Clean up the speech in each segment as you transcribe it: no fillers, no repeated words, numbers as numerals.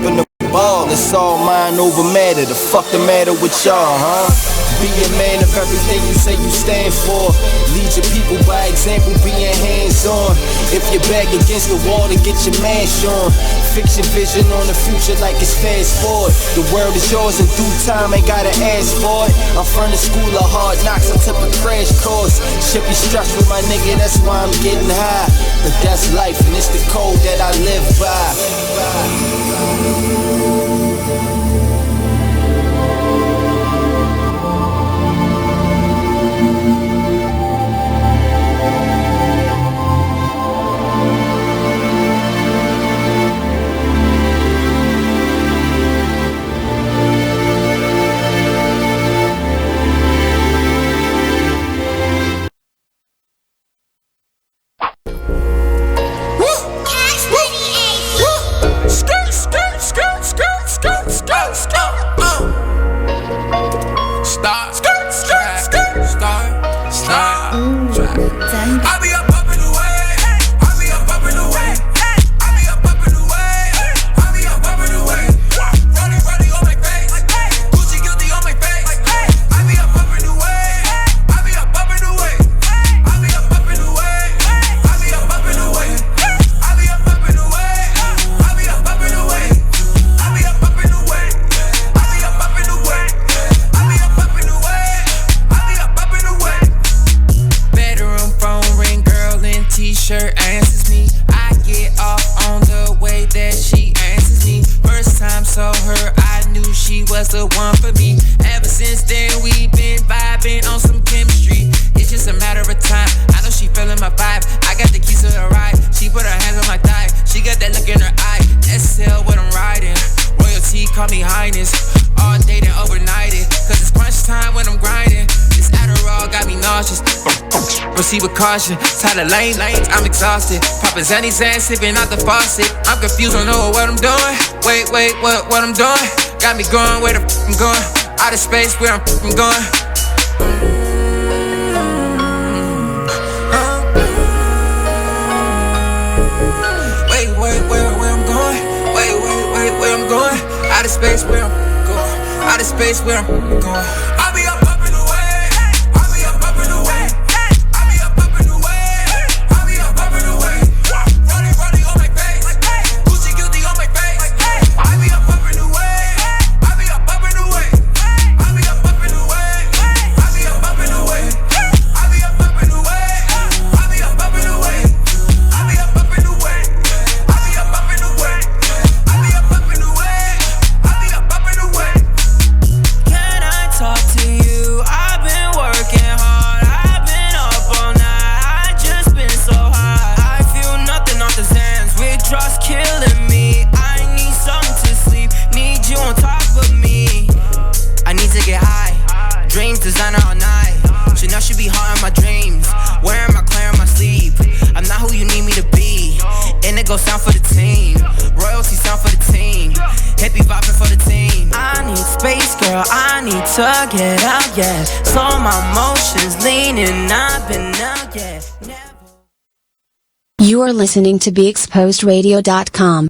stepping the ball. It's all mind over matter. The fuck the matter with y'all, huh? Be a man of everything you say you stand for. Lead your people by example, being hands-on. If you're back against the wall, then get your mash on. Fix your vision on the future like it's fast forward. The world is yours in due time, ain't gotta ask for it. I'm from the school of hard knocks, I took a crash course. Should be stressed with my nigga, that's why I'm getting high. But that's life and it's the code that I live by. With caution, tired of lanes, I'm exhausted. Poppin' Zanny Zan, sipping out the faucet. I'm confused, don't know what I'm doing. Wait, what I'm doing? Got me going, where the f I'm going? Out of space, where I'm f going? Wait, where I'm going? Wait, where I'm going? Out of space, where I'm going? Out of space, where I'm going? I'll be up. To get out, yeah. So my emotions leaning, I've been out, yeah. You are listening to BeExposedRadio.com.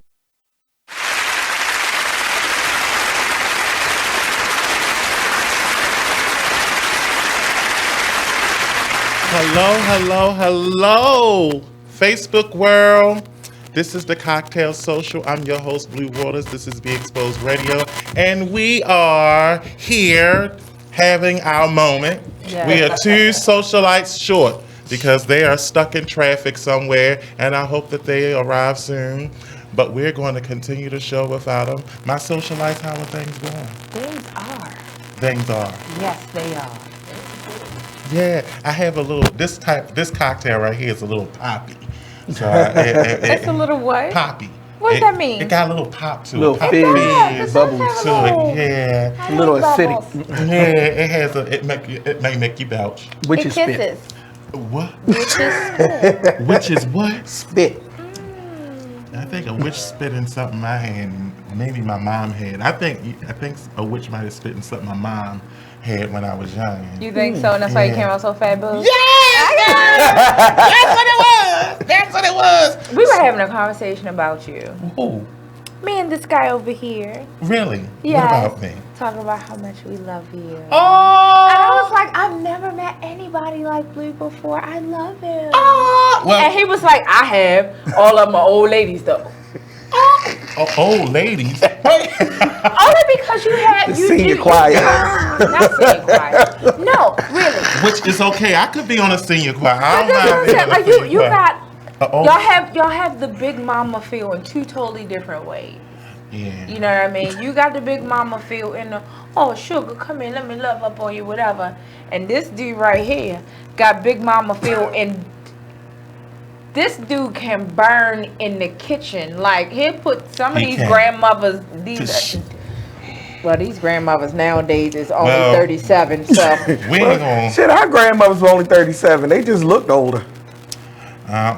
Hello, Facebook world. This is the Kocktail Social. I'm your host, Blue Waters. This is Be Exposed Radio. And we are here having our moment. Yes. We are 2 socialites short because they are stuck in traffic somewhere, and I hope that they arrive soon. But we're going to continue the show without them. My socialites, how are things going? Things are. Yes, they are. Yeah, I have a little, this cocktail right here is a little poppy. So it's a little what? Poppy. What does that mean? It got a little pop to it. Little fizz, bubbles to it. Yeah. A little acidic. Yeah, it may make you belch. Which is spit. What? Which is spit. Which is what? Spit. I think a witch spit in something I had, maybe my mom had. I think a witch might have spit in something my mom had when I was young. You think so? And that's why you came out so fabulous? Yes! That's what it was! We were having a conversation about you. Who? Me and this guy over here. Really? Yes. What about me? Talk about how much we love you. Oh! And I was like, I've never met anybody like Bleu before. I love him. Oh! Well, And he was like, I have. All of my old ladies though. old ladies. Only because you had senior choir. Not senior choir. No, really. Which is okay. I could be on a senior choir. I But don't that's what mind I'm being saying. on a Like senior you choir. got y'all have the big mama feel in two totally different ways. Yeah. You know what I mean? You got the big mama feel in the, oh, sugar, come in, let me love up on you, whatever. And this dude right here got big mama feel, and this dude can burn in the kitchen. Like, he'll put some of He these can. grandmothers, these grandmothers nowadays is only 37, so. We ain't gonna. Shit, our grandmothers were only 37. They just looked older.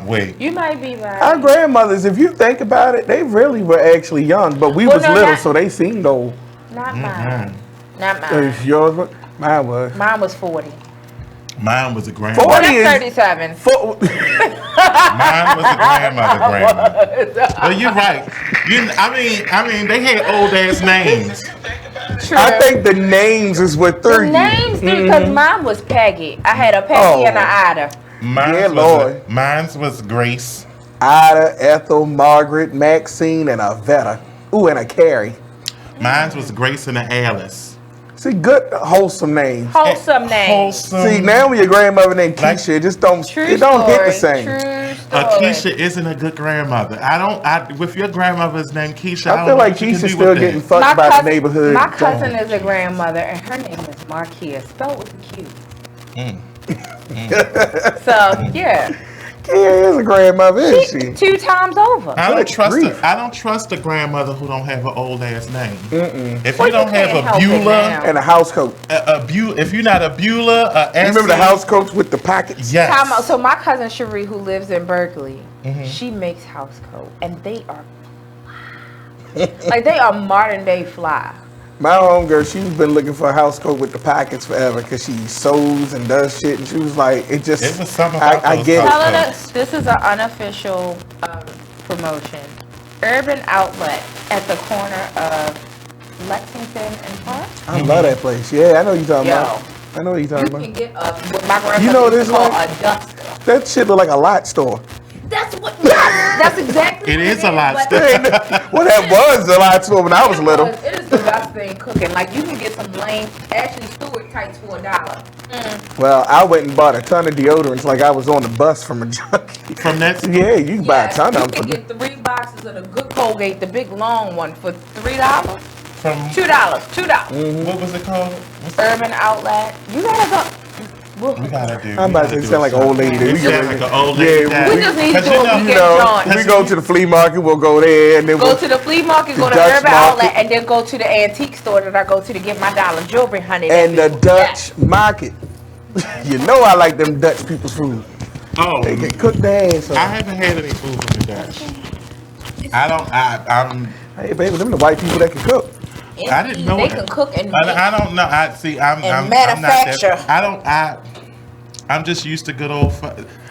Wait. You might be right. Our grandmothers, if you think about it, they really were actually young, but we Well, was no, little, not- so they seemed old. Not mine. Not mine. If yours was, mine was. Mine was 40. Mine was a grandmother. 40 Well, is that's 37. Mine was a grandmother. Well, you're right. I mean, they had old ass names. True. I think the names is what threw The you. names, because mine was Peggy. I had a Peggy Oh. and an Ida. Mine's was Grace. Ida, Ethel, Margaret, Maxine, and a Vetta. Ooh, and a Carrie. Mine's was Grace and a Alice. See, good, wholesome names. Wholesome names. Wholesome. See, now when your grandmother named Keisha, it just don't, True it don't hit the story. same. True story. Keisha isn't a good grandmother. With your grandmother's name Keisha, I feel like Keisha's still getting fucked by the neighborhood. My cousin is a grandmother, and her name is Markia, spelled with a Q. So, yeah. Yeah, is a grandmother, isn't she? 2 times over. I don't trust grief. I don't trust a grandmother who don't have an old ass name. If Well, you don't you have can't a help it Beulah, now. And a house coat. if you're not a Beulah, You remember the house coats with the pockets? Yes. Time out. So my cousin Cherie, who lives in Berkeley, she makes house coat, and they are like they are modern day fly. My homegirl, she's been looking for a house coat with the pockets forever because she sews and does shit. And she was like, it just, It was something about I those get house it. Tell her that this is an unofficial promotion. Urban Outlet at the corner of Lexington and Park. I love that place. Yeah, I know what you're talking Yo. about. I know what you're You talking can about. get what my grandmother You know used this to call one? a duster. That shit look like a lot store. That's what. That's exactly. It what is a lot but- store. Well, that was a lot store when I was little. It is the best thing cooking. Like you can get some lame Ashley Stewart tights for $1. Well, I went and bought a ton of deodorants like I was on the bus from a junkie. From that, Yeah, you can buy a ton of You them. can get 3 boxes of the good Colgate, the big long one, for $3. from $2. $2. what was it called? Urban Outlet. You gotta go. We gotta do. I'm about to sound like an old lady. You We sound go- like an old lady. Yeah, We just need to 'Cause do a weekend You know, joint. we go to the flea market, we'll go there, and then Go we'll to the flea market, go to Dutch Urban market. Outlet, and then go to the antique store that I go to get my dollar jewelry, honey. and the That be- Dutch market. You know I like them Dutch people's food. Oh, They can cook their ass I off. haven't had any food from the Dutch. I don't. I'm. Hey, baby, them the white people that can cook. I didn't know They that. can cook and I don't know. I see. I'm manufacture. I'm not that, I'm just used to good old.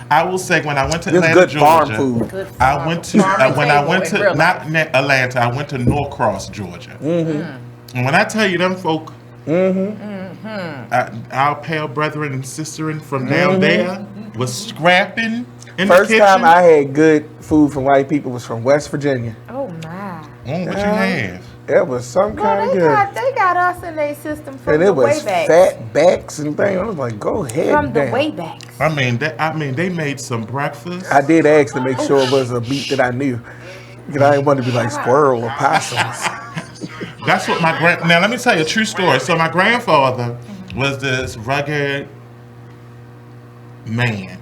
I will say when I went to It's Atlanta, good farm Georgia, food. Good I farm- went to farm when I table went in to real not life. Atlanta. I went to Norcross, Georgia. And when I tell you them folk, our pale brethren and sisterin from down there was scrapping in First the kitchen. time I had good food from white people was from West Virginia. Oh my. What you have? It was some kind of good. They got us in their system from And the it was waybacks. fat backs and things. I was like, go ahead. From the damn. waybacks. I mean, they made some breakfast. I did ask to make sure it was a beat that I knew. Because I didn't want to be like squirrel or possums. That's what my now let me tell you a true story. So my grandfather was this rugged man,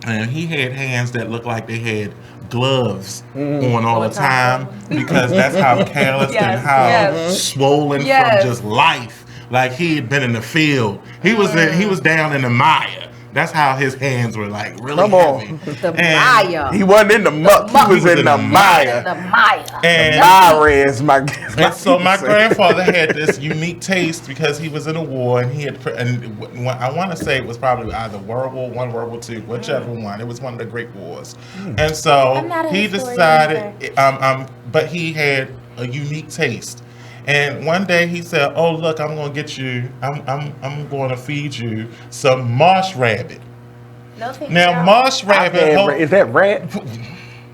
and he had hands that looked like they had gloves on all the time because that's how careless and how swollen from just life. Like he had been in the field. He was down in the mire. That's how his hands were like really Come on. heavy. The And Maya. He wasn't in the muck. He was in the mire. The Maya. And Mire, my And so my grandfather had this unique taste because he was in a war, and he had, and I want to say it was probably either World War I, World War II, whichever one. It was one of the great wars. And so he decided, but he had a unique taste. And one day he said, "Oh look, I'm gonna get you. I'm going to feed you some marsh rabbit." No, thank Now you. marsh rabbit. Is that rat?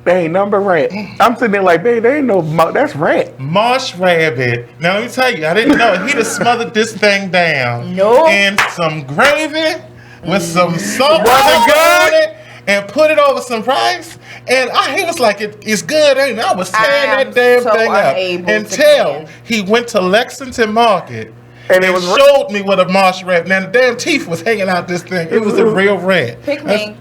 They ain't number rat. I'm sitting there like, babe, there ain't no that's rat. Marsh rabbit. Now let me tell you, I didn't know. He'd have smothered this thing down in some gravy with some salt on it and put it over some rice. And he was like, it's good, ain't it? I was tearing that damn thing up until he went to Lexington Market and showed me what a marsh rabbit. Now the damn teeth was hanging out this thing. It was a real rat. Picnic.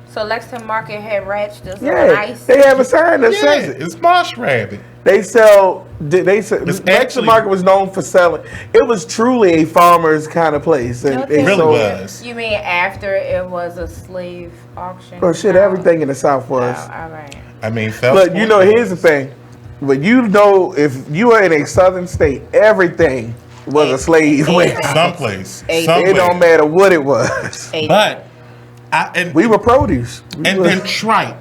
So Lexington Market had rats just nice. They have a sign that says it. It's marsh rabbit. Lexington Market was known for selling. It was truly a farmer's kind of place. And It really was. You mean after it was a slave auction? Oh shit! Everything in the South was. Oh, all right. I mean, look, you know, here's the thing. But you know, if you are in a southern state, everything was a slave warehouse. Someplace. It don't matter what it was. But we were produce. Then tripe.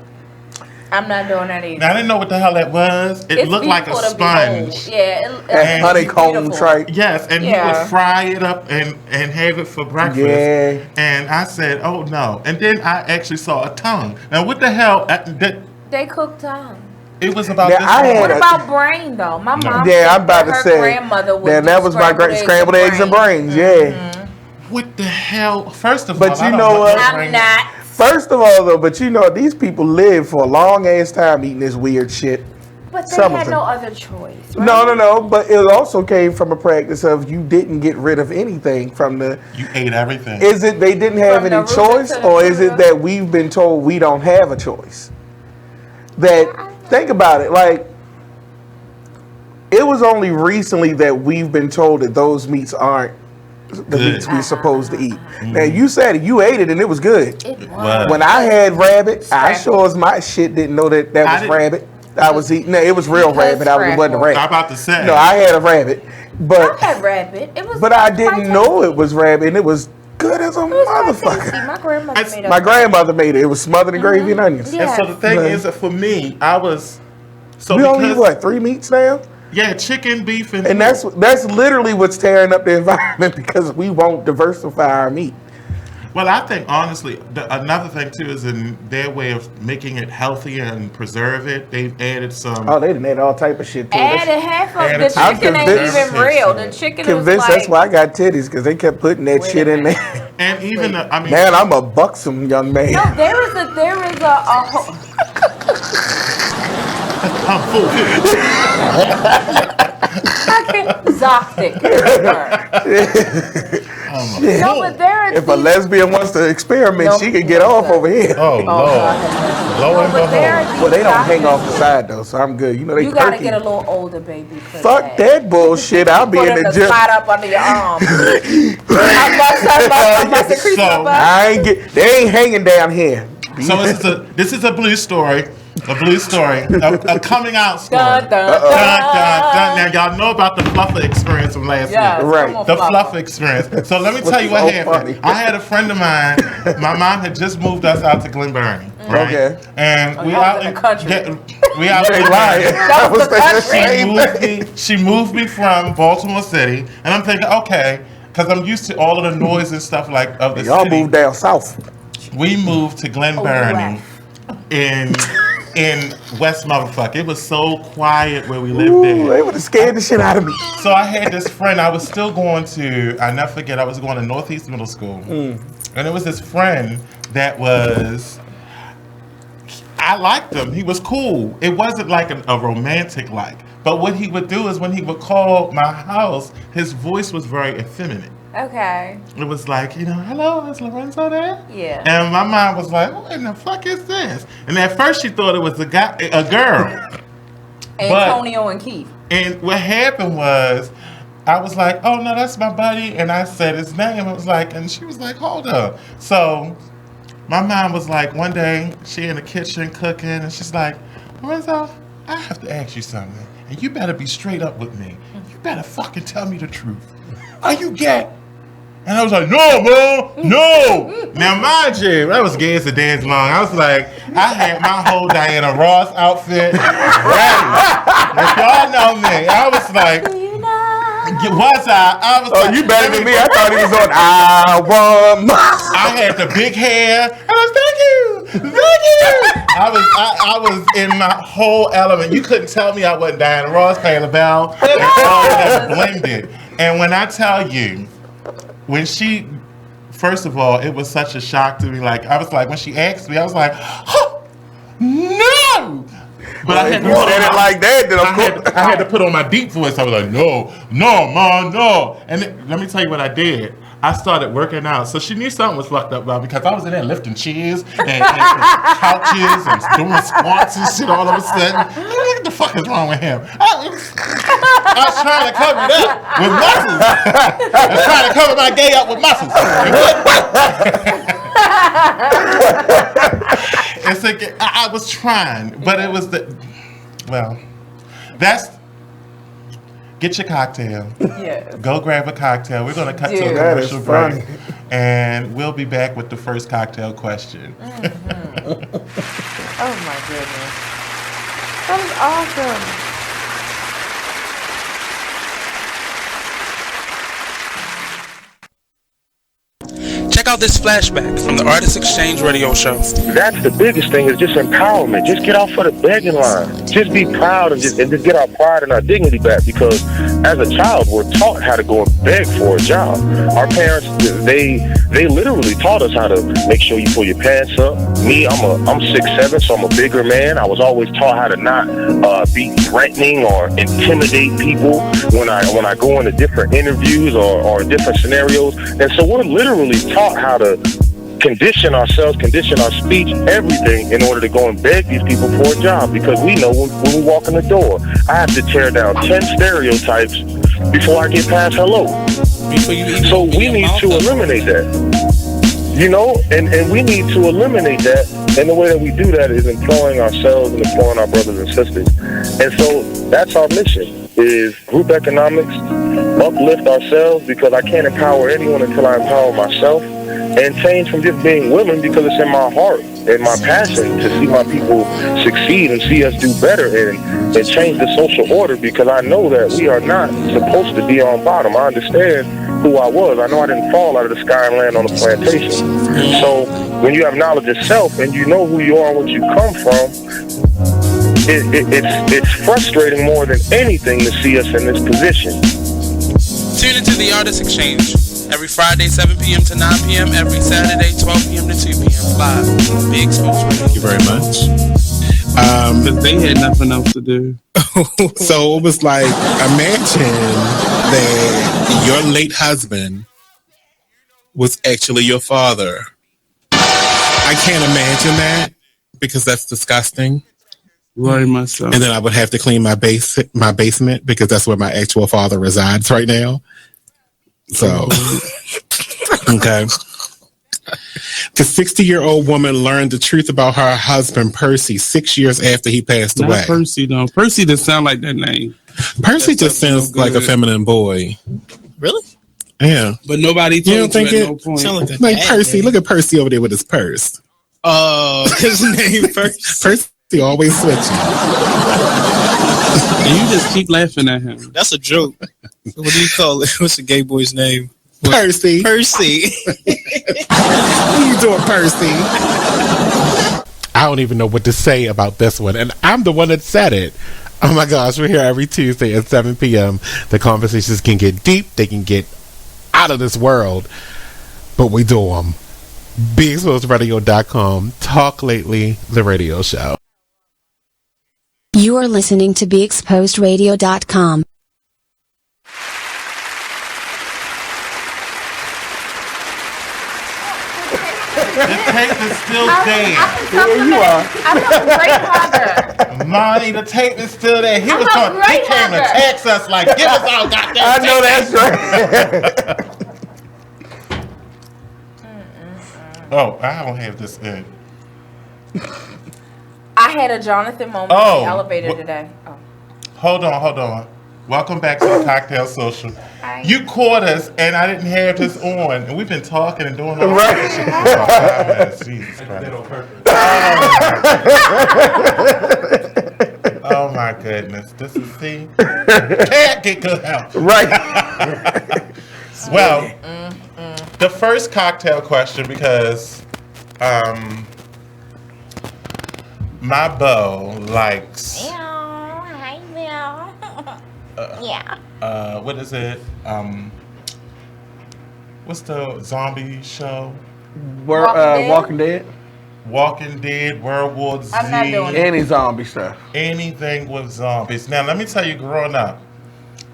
I'm not doing that either. Now, I didn't know what the hell that was. It looked like a sponge. Yeah, honeycomb tripe. Yes, and he would fry it up and have it for breakfast. Yeah. And I said, oh no. And then I actually saw a tongue. Now, what the hell? They cooked tongue. It was about What about brain though? My mom. Yeah, I'm about to her say. Grandmother would that was my great scrambled eggs and brains. Yeah. What the hell? First of but all, you know what? I'm not. First of all, though, but you know, these people live for a long ass time eating this weird shit. But they had no other choice. Right? No. But it also came from a practice of you didn't get rid of anything from the. You ate everything. Is it they didn't have any choice, or is it that we've been told we don't have a choice? Think about it, like. It was only recently that we've been told that those meats aren't the meats we're supposed to eat. Now you said it, you ate it and it was good. It was. When I had rabbit, I sure as my shit didn't know that was rabbit. I was eating. No, it was real rabbit. I wasn't a rabbit. I'm about to say. No, I had a rabbit, but I had rabbit. It was. But I didn't know it was rabbit, and it was good as a motherfucker. My grandmother made it. My grandmother made it. It was smothered in gravy and onions. And so the thing is that for me, I was. So we only eat 3 meats now? Yeah, chicken, beef, and that's literally what's tearing up the environment because we won't diversify our meat. Well, I think honestly, another thing too is in their way of making it healthier and preserve it. They've added some. Oh, they didn't add all type of shit to it. Added half of the chicken ain't even real. The chicken is like. That's why I got titties because they kept putting that shit in there. And even man, I'm a buxom young man. No, there is a I'm full. Exotic. No, but there is. If a lesbian wants to experiment, she can get off over here. Oh Lord. Well, they don't hang off the side though, so I'm good. You know they. You gotta get a little older, baby. Fuck that bullshit. I'll be in the gym. Slide up under your arm. I ain't get. They ain't hanging down here. So this is a blue story. A blue story. A coming out story. Dun, dun, dun. Now y'all know about the fluffer experience from last week. Right. The fluffer experience. So let me tell you what happened. I had a friend of mine. My mom had just moved us out to Glen Burnie. Right? Okay. And we out in the country. We out in the country. She moved me from Baltimore City, and I'm thinking, okay, because I'm used to all of the noise and stuff like of the y'all city. Y'all moved down south. We moved to Glen Burnie in West Motherfucker. It was so quiet where we lived there. They would have scared the shit out of me. So I had this friend. I was still going to. I never forget. I was going to Northeast Middle School, and it was this friend that was. I liked him. He was cool. It wasn't like a romantic like. But what he would do is when he would call my house, his voice was very effeminate. Okay. It was like, hello, is Lorenzo there? Yeah. And my mom was like, what in the fuck is this? And at first she thought it was a girl. Antonio and Keith. And what happened was, I was like, oh no, that's my buddy. And I said his name. I was like, and she was like, hold up. So my mom was like, one day she in the kitchen cooking and she's like, Mizell, I have to ask you something. And you better be straight up with me. You better fucking tell me the truth. Are you gay? And I was like, no, Mom, no. Now, mind you, that was gay as a dance long. I was like, I had my whole Diana Ross outfit ready. If y'all know me, I was like, was I was like, you better than me. I thought he was on I Want My. I had the big hair. And I was, thank you. I was in my whole element. You couldn't tell me I wasn't Diana Ross, Paying the Bell, and all of that blended. And when I tell you, when she, first of all, it was such a shock to me. Like, I was like, when she asked me, I was like, oh, no! But I had, you said it like that, then of course. I had to put on my deep voice. I was like, no, Mom, no. And then, let me tell you what I did. I started working out. So she knew something was fucked up about me because I was in there lifting chairs and couches and doing squats and shit all of a sudden. What the fuck is wrong with him? I was trying to cover it up with muscles. I was trying to cover my gay up with muscles. It's like, I was trying, but it was get your cocktail. Yes. Go grab a cocktail. We're going to cut to a commercial break. And we'll be back with the first cocktail question. Mm-hmm. Oh my goodness. That was awesome. Check out this flashback from the Artist Exchange radio show. That's the biggest thing, is just empowerment. Just get off of the begging line. Just be proud and just get our pride and our dignity back, because as a child, we're taught how to go and beg for a job. Our parents, they literally taught us how to make sure you pull your pants up. Me, I'm 6'7", so I'm a bigger man. I was always taught how to not be threatening or intimidate people when I go into different interviews or different scenarios. And so we're literally taught how to condition ourselves, condition our speech, everything in order to go and beg these people for a job, because we know when we walk in the door, I have to tear down 10 stereotypes before I get past hello. So we need to eliminate that. You know, and we need to eliminate that, and the way that we do that is employing ourselves and employing our brothers and sisters. And so that's our mission, is group economics, uplift ourselves, because I can't empower anyone until I empower myself, and change from just being willing, because it's in my heart and my passion to see my people succeed and see us do better and change the social order, because I know that we are not supposed to be on bottom. I understand who I was. I know I didn't fall out of the sky and land on a plantation. So when you have knowledge of self and you know who you are and what you come from, it's frustrating more than anything to see us in this position. Tune into the Artist Exchange every Friday 7 p.m. to 9 p.m. every Saturday 12 p.m. to 2 p.m. live. Big Exposed Radio. Thank you very much. Because they had nothing else to do. So it was like, imagine that your late husband was actually your father. I can't imagine that, because that's disgusting. Right, myself. And then I would have to clean my basement, because that's where my actual father resides right now. So, okay. The 60-year-old woman learned the truth about her husband, Percy, 6 years after he passed away. Not Percy, though. Percy doesn't sound like that name. Percy just sounds like a feminine boy. Really? Yeah. But nobody told you at no point. Sound like Percy. Look at Percy over there with his purse. His name first. Percy always switching. And you just keep laughing at him. That's a joke. What do you call it? What's the gay boy's name? Percy. Percy. What are you doing, Percy? I don't even know what to say about this one. And I'm the one that said it. Oh my gosh, we're here every Tuesday at 7 p.m. The conversations can get deep. They can get out of this world. But we do them. BeExposedRadio.com. Talk Lately, the radio show. You are listening to BeExposedRadio.com. Just tape is still there. Here you are. I'm a great hugger. Monty, the tape is still there. He I'm was a talking. He great came to hugger. text us like, give us all goddamn I know tape. that's right. Oh, I don't have this in. I had a Jonathan moment in the elevator today. Oh. Hold on. Welcome back to the Cocktail Social. Hi. You caught us, and I didn't have this on, and we've been talking and doing all this shit for about 5 minutes. Jesus Christ. Oh my goodness. This is can't get good help. Right. Well, the first cocktail question, because my beau likes what is it? What's the zombie show? Walking Dead. Walking Dead, World War Z. I'm not doing it. Any zombie stuff. Anything with zombies. Now, let me tell you, growing up,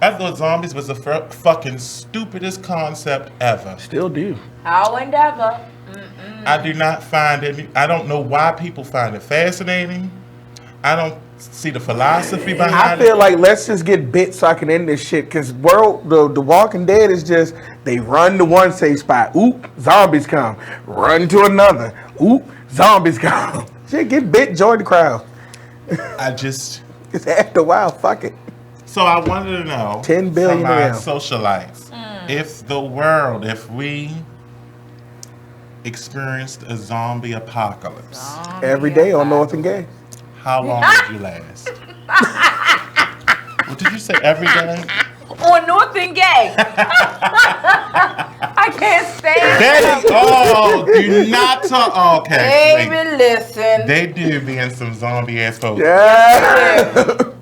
I thought zombies was the fucking stupidest concept ever. Still do. How and ever. I do not find it. I don't know why people find it fascinating. I don't see the philosophy behind it. I feel like let's just get bit so I can end this shit. Because the Walking Dead is just, they run to one safe spot. Oop, zombies come. Run to another. Oop, zombies come. Shit, get bit, join the crowd. It's after a while, fuck it. So I wanted to know 10 billion from my around. socialites, if we experienced a zombie apocalypse. Every day on North and Gay. How long would you last? What did you say? Every day? On North and Gay. I can't stand Betty, do not talk. Okay. Baby, listen. They do be in some zombie ass folks. Yeah.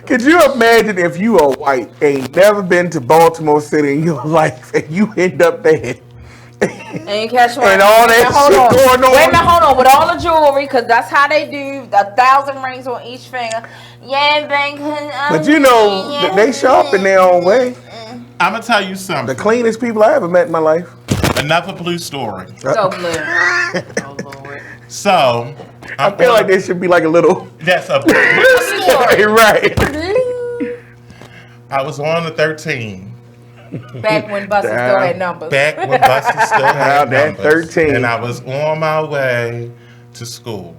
Could you imagine if you are white, ain't never been to Baltimore City in your life, and you end up there? And you catch one. And all that shit going on. Wait a minute, hold on. With all the jewelry, because that's how they do 1,000 rings on each finger. Yeah, bank. But you know, they shop in their own way. I'm going to tell you something. The cleanest people I ever met in my life. Another Blue story. So Blue. Oh, Lord. So, I feel like there should be like a little. That's a Blue story. Right. I was on the 13. Back when buses still had numbers. Back when buses still had numbers. 13. And I was on my way to school.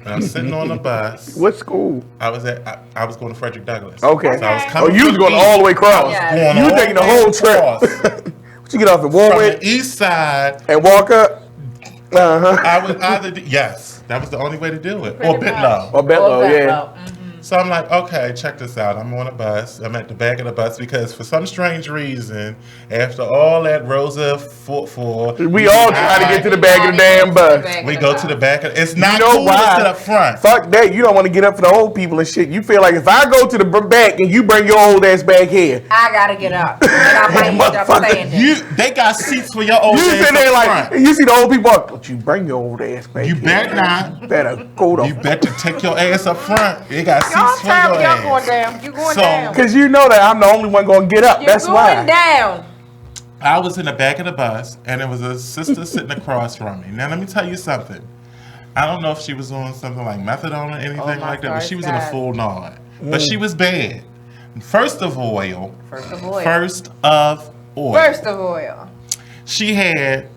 And I'm sitting on the bus. What school? I was going to Frederick Douglass. Okay. So I was coming you was going all the way across. Yeah. You were taking the whole trip. What you get off at Warwick? From the east side. And walk up? Uh-huh. I would either yes, that was the only way to do it. Or Bitlow. Or Bitlow, yeah. So I'm like, okay, check this out. I'm on a bus. I'm at the back of the bus because for some strange reason, after all that Rosa fought for, we all try to get to the back of the damn bus. We go to the back of it's not cool to sit up front. Fuck that. You don't want to get up for the old people and shit. You feel like if I go to the back and you bring your old ass back here, I gotta get up. And I might end up standing. They got seats for your old ass. You sit there like front. you see the old people. Don't you bring your old ass back? You here. better not. Better go to. You better take your ass up front. They got seats for Y'all your ass. going down. You going down. Because you know that I'm the only one going to get up. You're That's going why. down. I was in the back of the bus, and there was a sister sitting across from me. Now, let me tell you something. I don't know if she was on something like methadone or anything like that, but she was in a full nod. But she was bad. First of oil. She had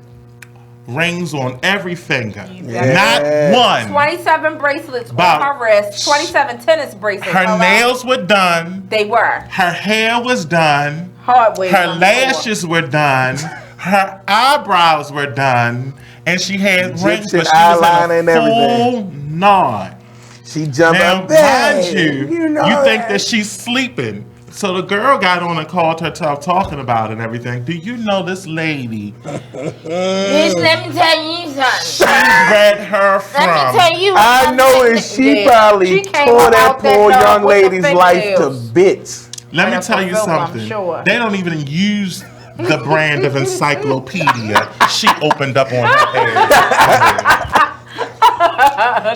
rings on every finger. Not one. 27 bracelets on her wrist. 27 tennis bracelets. Her nails were done. They were. Her hair was done. Hardware. Her lashes were done. Her eyebrows were done. And she had rings, but she was in a full nod. She jumped now, up. Mind you think that she's sleeping. So the girl got on and called her talking about it and everything. Do you know this lady? Bitch, let me tell you something. She read her from. Let me tell you I know, and she probably tore that poor young lady's life to bits. Let me tell you something. They don't even use the brand of encyclopedia she opened up on her head.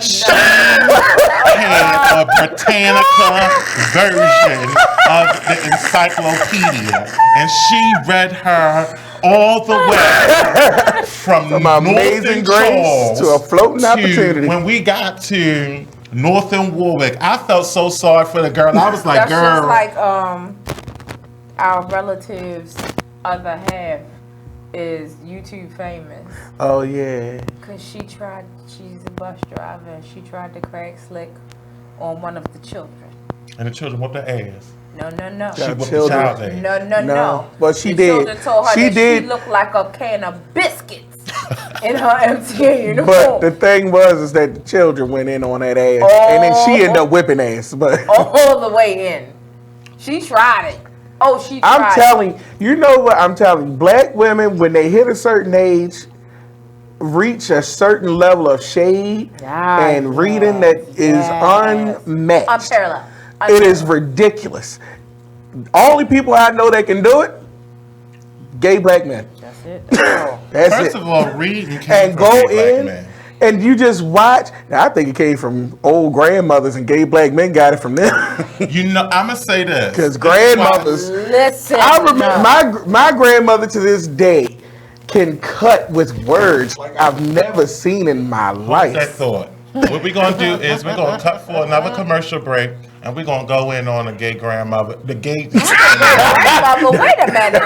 She had a Britannica version of the encyclopedia, and she read her all the way from Amazing Grace to a floating opportunity. When we got to North and Warwick, I felt so sorry for the girl. I was like, That's girl. just like our relatives' other half is YouTube famous. Oh yeah. Cause she's a bus driver and she tried to crack slick on one of the children. And the children whooped her ass. No. She whooped the child's ass. No. But she the did. Children told her She that did. She looked like a can of biscuits in her MTA uniform. But the thing is that the children went in on that ass, and then she ended up whipping ass. But all the way in. She tried it. Oh, she tried I'm telling you, know what I'm telling you, black women, when they hit a certain age, reach a certain level of shade and reading that is unmatched. Unparalleled. It is ridiculous. Only people I know that can do it, gay black men. That's it. That's First it. of all, reading came And from go gay in black men. and you just watch. Now, I think it came from old grandmothers, and gay black men got it from them. You know, I'm gonna say this Because grandmothers. Listen. I remember my grandmother to this day can cut with words like I've never seen in my life. That thought. What we're gonna do is we're gonna cut for another commercial break, and we're gonna go in on a gay grandmother. The gay grandmother. Wait a minute.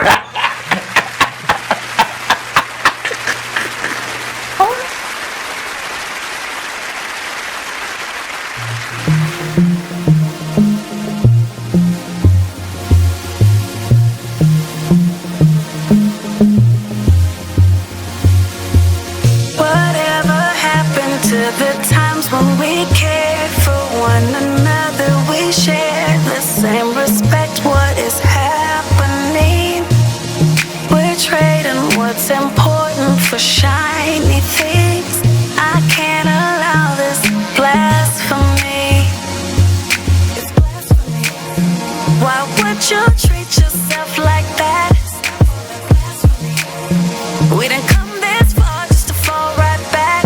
Whatever happened to the times when we cared for one another? We shared the same respect. What is happening? We're trading what's important for shiny things. I can't allow this blasphemy. It's blasphemy. Why would you treat yourself like that? We didn't come this far just to fall right back.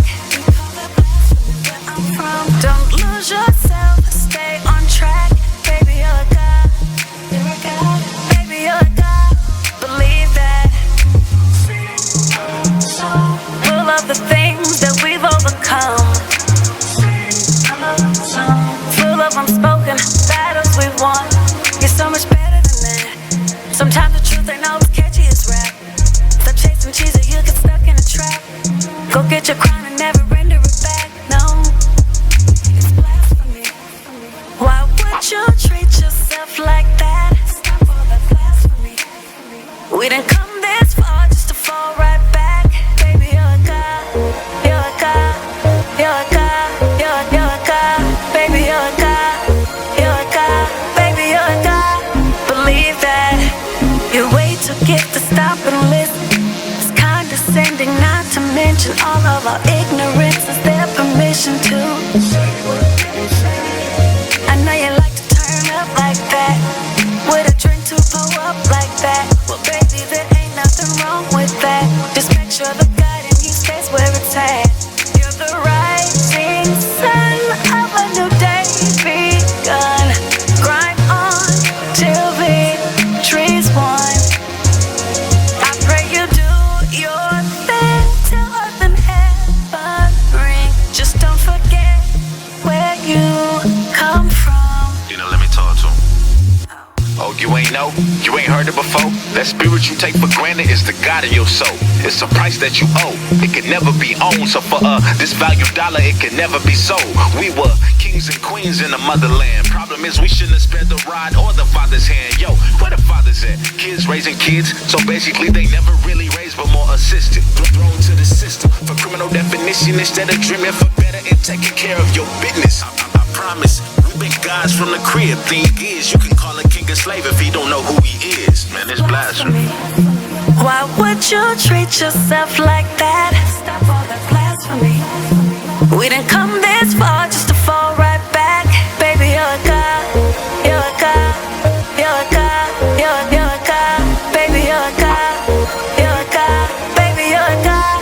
I'm from. Don't lose yourself, stay on track. Baby, you're a god. You're a god. Baby, you're a god. Believe that. Full of the things that we've overcome. Full of unspoken battles we've won. You're so much better than that. Sometimes the truth ain't always catchy as rap. Stop chasing cheese or you get stuck in a trap. Go get your crown and never render it back. No, it's blasphemy. Why would you treat yourself like that? Stop all that blasphemy. We didn't come this far just to fall right back. Baby, you're a god. You're a god. You're a god. You're a god. Baby, you're a god. You're a god. Baby, you're a god. Believe that. You're way too gifted to stop and listen. It's condescending, not to mention all of our ignorance is their permission to. I know you like to turn up like that, with a drink to pull up like that. Well, baby, there ain't nothing wrong with that. Just make sure the God in you stays where it's at. You're the rising sun of a new day begun. Grind on till victory's won. I pray you do your thing till earth and heaven ring. Just don't forget where you come from. You know, let me talk to him. Oh, you ain't know? You ain't heard it before? That spirit you take for granted is the God of your soul. It's a price that you owe. It can never be owned. So for this valued dollar, it can never be sold. We were kings and queens in the motherland. Problem is we shouldn't have spared the rod or the father's hand. Yo, where the fathers at? Kids raising kids. So basically they never really raised but more assisted. Thrown to the system for criminal definition instead of dreaming for better and taking care of your business. I promise. We've been gods from the crib. Thing is, you can call a king a slave if he don't know who he is. Man, it's blasphemy. Why would you treat yourself like that? Stop all that blasphemy. We didn't come this far just to fall right back. Baby, you're a god. You're a god. You're a god. You're a god. Baby, you're a god. You're a god. Baby, you're a god.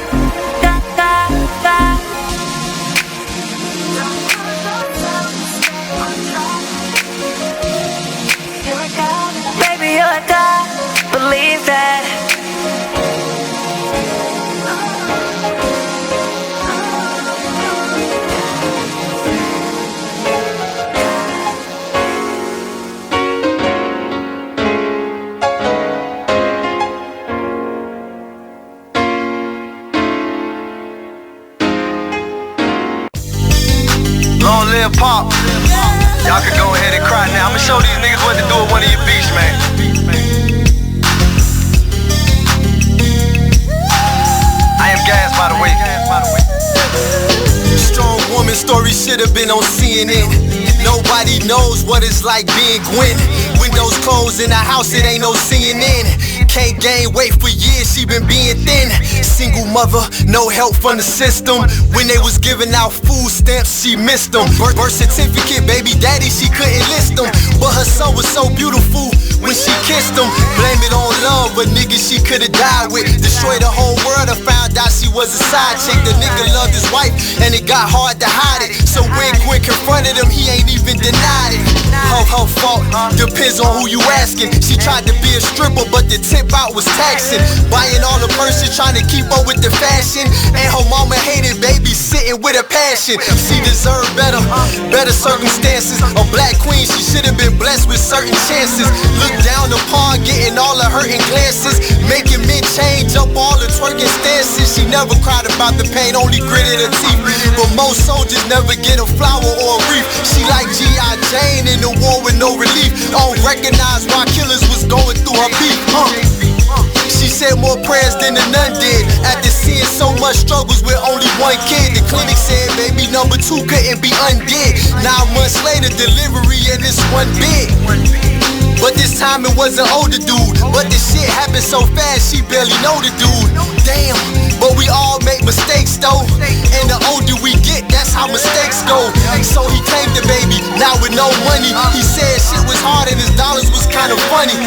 God, God, God. Baby, you're a god. Believe that. pop. Y'all can go ahead and cry now. I'ma show these niggas what to do with one of your beats, man. I am Gas, by the way. Strong woman story should have been on CNN. Nobody knows what it's like being Gwen. Windows closed in the house, it ain't no CNN. Can't gain weight for years, she been being thin. Single mother, no help from the system. When they was giving out food stamps, she missed them. Birth certificate, baby daddy, she couldn't list them. But her son was so beautiful when she kissed him. Blame it on love, but nigga she could've died with. Destroyed the whole world, I found out she was a side chick. The nigga loved his wife, and it got hard to hide it. So when Gwen confronted him, he ain't even denied it. Her fault, depends on who you asking. She tried to be a stripper, but the tip out was taxing. Buying all the purses, trying to keep up with the fashion. And her mama hated babysitting with a passion. She deserved better, better circumstances. A black queen, she should've been blessed with certain chances. Looked down upon, getting all of hurting glances. Making men change up all the twerking stances. She never cried about the pain, only gritted her teeth. But most soldiers never get a flower or a wreath. She like G.I. Jane in the war with no relief. Don't recognize why killers was going through her beat. She said more prayers than the nun did. After seeing so much struggles with only one kid, the clinic said baby number 2 couldn't be undid. 9 months later, delivery and it's one big. But this time it was an older dude. But this shit happened so fast, she barely know the dude. Damn, but we all make mistakes though. And the older we get, that's how mistakes go. So he claimed the baby, now with no money. He said shit was hard and his dollars was kinda funny.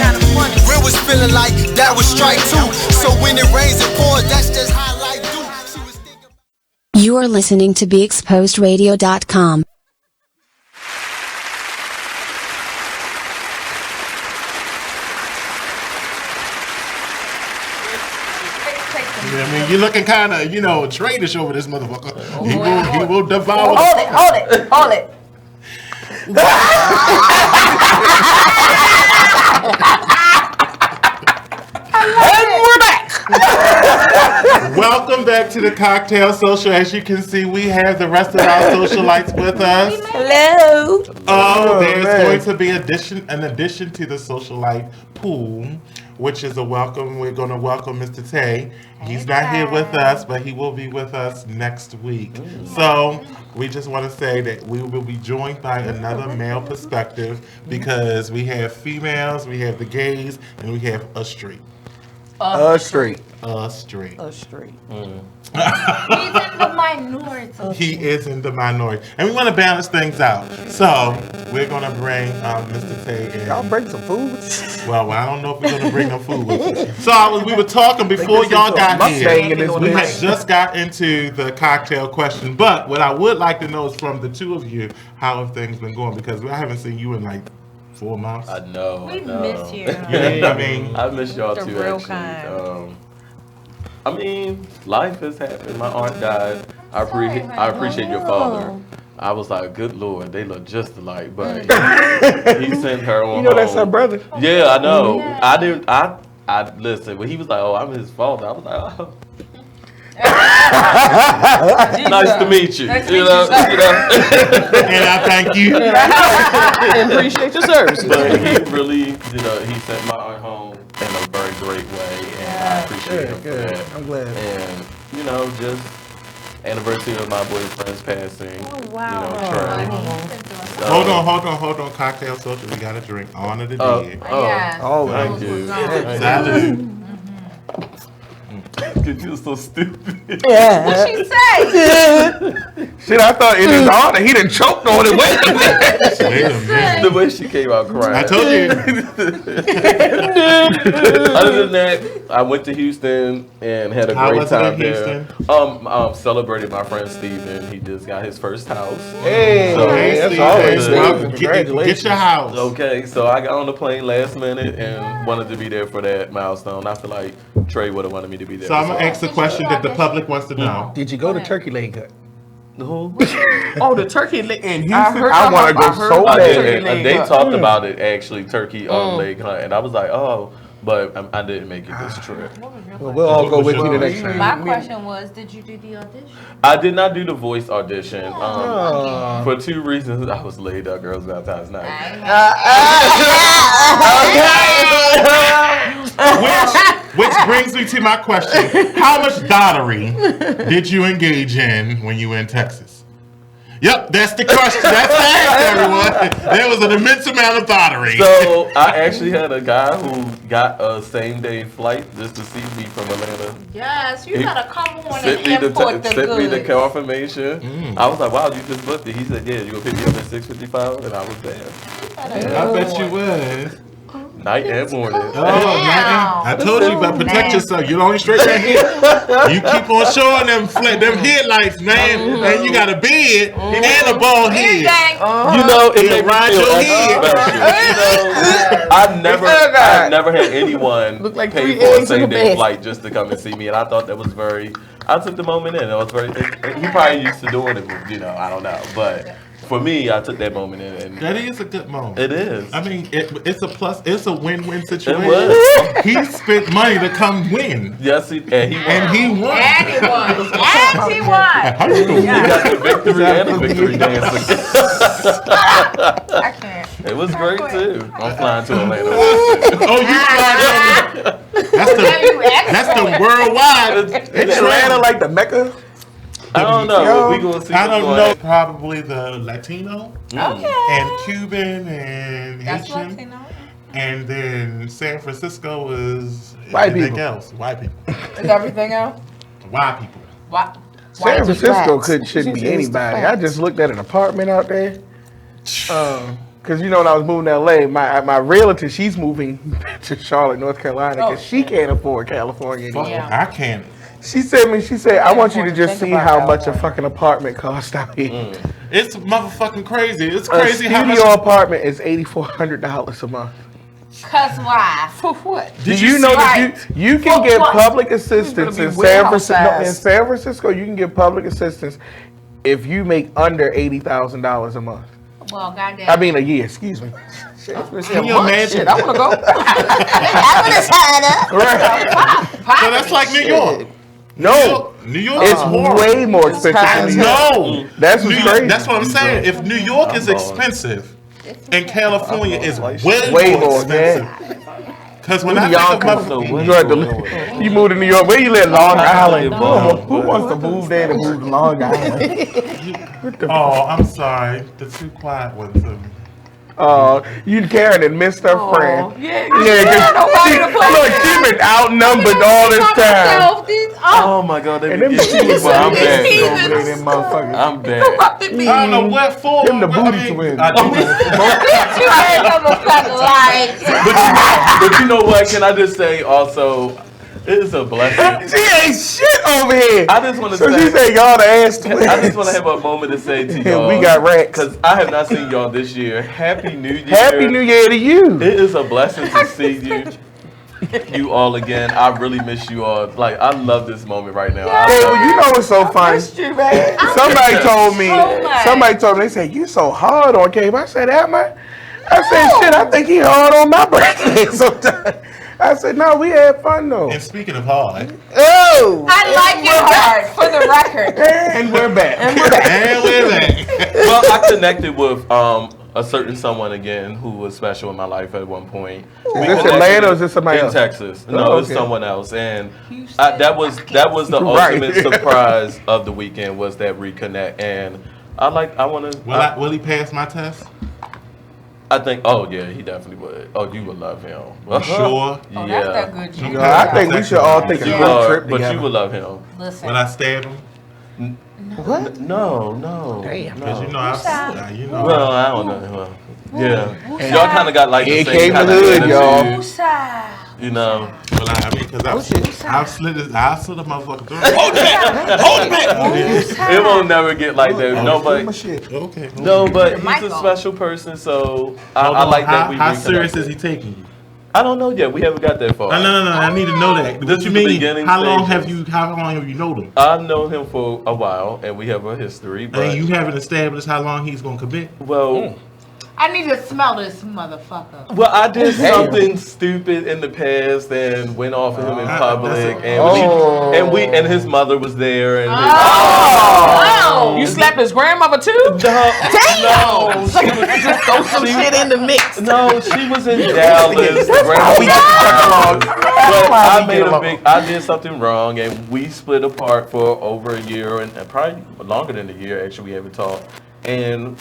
Real was feeling like that was strike 2. So when it rains and pours, that's just how life do. You are listening to BeExposedRadio.com. I mean, you're looking kind of, traitorish over this motherfucker. He will devour. Hold it. And we're back. Welcome back to the Cocktail Social. As you can see, we have the rest of our socialites with us. Hello. There's going to be an addition to the socialite pool, which is a welcome. We're going to welcome Mr. Tay. He's not here with us, but he will be with us next week. So we just want to say that we will be joined by another male perspective because we have females, we have the gays, and we have a street. A street. He's in the minority. He is in the minority. And we want to balance things out. So we're going to bring Mr. Tay in. Y'all bring some food? Well, I don't know if we're going to bring no food with us. So we were talking before y'all got here. We had just got into the cocktail question. But what I would like to know is from the two of you, how have things been going? Because I haven't seen you in like 4 months. I know. We miss you. I miss y'all too, actually. I mean, life has happened. My aunt died. I appreciate your father. I was like, good Lord, they look just alike, but he sent her on home. That's her brother. Yeah, I know. Yeah. I listen, when he was like, oh, I'm his father, I was like, oh. Nice to meet you. Nice to you meet know. And I thank you. And appreciate your services. But he really, he sent my aunt home in a very great way, and I appreciate him for that. I'm glad. And just anniversary of my boyfriend's passing. Oh wow! Trey. Hold on. Cocktail Social. We got a drink. Honor the dead. Oh, thank you. Salud. Because you're so stupid. Yeah. What'd she say? Shit, I thought in his honor he done choked on it. Wait a minute. The way she came out crying. I told you. Other than that, I went to Houston and had a great time there. Celebrated my friend Steven. He just got his first house. Hey, that's always good. Get your house. Okay, so I got on the plane last minute and wanted to be there for that milestone. I feel like Trey would have wanted me to be there. So I'm going to ask a question that the public wants to know. Did you go to Turkey Leg Hut? No. Oh, the Turkey Leg in Houston. I want to go so bad. They talked about it actually, Turkey Leg Hunt, and I was like, oh, But I didn't make it this trip. Well, we'll all go with you the next time. My question was, did you do the audition? I did not do the voice audition for two reasons. I was laid up girls Valentine's night. Which brings me to my question. How much dottery did you engage in when you were in Texas? Yep, that's the question. That's the answer, everyone. There was an immense amount of dottery. So I actually had a guy who got a same-day flight just to see me from Atlanta. Yes, you gotta come on and Sent me the good. confirmation. I was like, wow, you just booked it. He said, yeah, you gonna pick me up at 6:55? And I was there. I bet you was. Night and morning. Oh, man. I told you, you better protect yourself. You don't only straight that head. You keep on showing them headlights, man. And you got a bed and a bald head. You know, it made ride me feel your extra head. special. I've never had anyone pay for a same-day flight just to come and see me. And I thought that was I took the moment in. It was he probably used to doing it, I don't know. But for me, I took that moment in. And that is a good moment. It is. I mean, it's a plus. It's a win-win situation. It was. He spent money to come win. Yes, he won. And he won. How you doing? He got the victory and the victory dance. I can't. It was great too. I'm flying to Atlanta. Oh, you flying? That's the worldwide. Is Atlanta like the Mecca? I don't know. We gonna see. I don't know. Probably the Latino, Okay, and Cuban and that's Haitian, Latino. and then San Francisco is White everything people. else. White people. Is everything else? White people. What? San Francisco shouldn't be anybody. I just looked at an apartment out there. Because when I was moving to LA, my realtor, she's moving to Charlotte, North Carolina, because she can't afford California anymore. I can't. She said, I want you to just see how much a fucking apartment costs out here. It's motherfucking crazy. It's A crazy how much. studio apartment is $8,400 a month. Cause why? For what? Did you know that you can get public assistance in San Francisco? In San Francisco, you can get public assistance if you make under $80,000 a month. Well, goddamn. I mean a year. Excuse me. Can you imagine? Shit, I want to go. I want to sign up. Right. So that's like New York. No, New York it's is way more expensive than New York. No, that's what's crazy. That's what I'm saying. If New York is expensive, and California is way more expensive. Because when I think of you moved to New York, where you live? Long Island. Who wants to move there to move to Long Island? Oh, I'm sorry. The too quiet ones. You Karen and missed her friend. Yeah, look, she been outnumbered all this time. Oh my God, they be getting me. I'm bad. I'm bad. I don't know what for. Them the booty twins. But you know what? Can I just say also, it is a blessing. She ain't shit over here. I just want to say. So she said y'all the ass twins. I just want to have a moment to say to y'all. We got racks. Because I have not seen y'all this year. Happy New Year. Happy New Year to you. It is a blessing to see you all again. I really miss you all. Like, I love this moment right now. Hey, well, you know what's so funny? Somebody told me, they said, you so hard on Gabe. I said, am I? I said, shit, I think he hard on my birthday sometimes. I said, no, we had fun though. And speaking of hard. Oh! I like it hard, for the record. And we're back. Well, I connected with a certain someone again who was special in my life at one point. Is this Atlanta or is this somebody else? In Texas. No, it's someone else. And that was the ultimate surprise of the weekend was that reconnect. And I want to... Will he pass my test? I think, oh yeah, he definitely would. Oh, you would love him. Sure? Yeah. That's that good juice. I think we should all take a good trip But together. you would love him. Listen. Will I stab him? What? No. Damn. Because you know, Well, I don't know. Yeah. Y'all kind of got like the It same came kind to of hood, energy. y'all. You know. Well, I mean, because I've slid a motherfucker through. Hold it back! It won't never get like that. Nobody. Okay. No, but he's a special person, so I like that we. How serious is he taking you? I don't know yet. We haven't got that far. No. I need to know that. This What is you the mean? beginning How long stages. have you known him? I've known him for a while, and we have a history. But And you haven't established how long he's gonna commit. Well, I need to smell this motherfucker. Well, I did something stupid in the past and went off of him in public, and his mother was there. And you slapped his grandmother too? No, she was just throw some shit in the mix. No, she was in Dallas. I did something wrong, and we split apart for over a year, and probably longer than a year. Actually, we haven't talked, and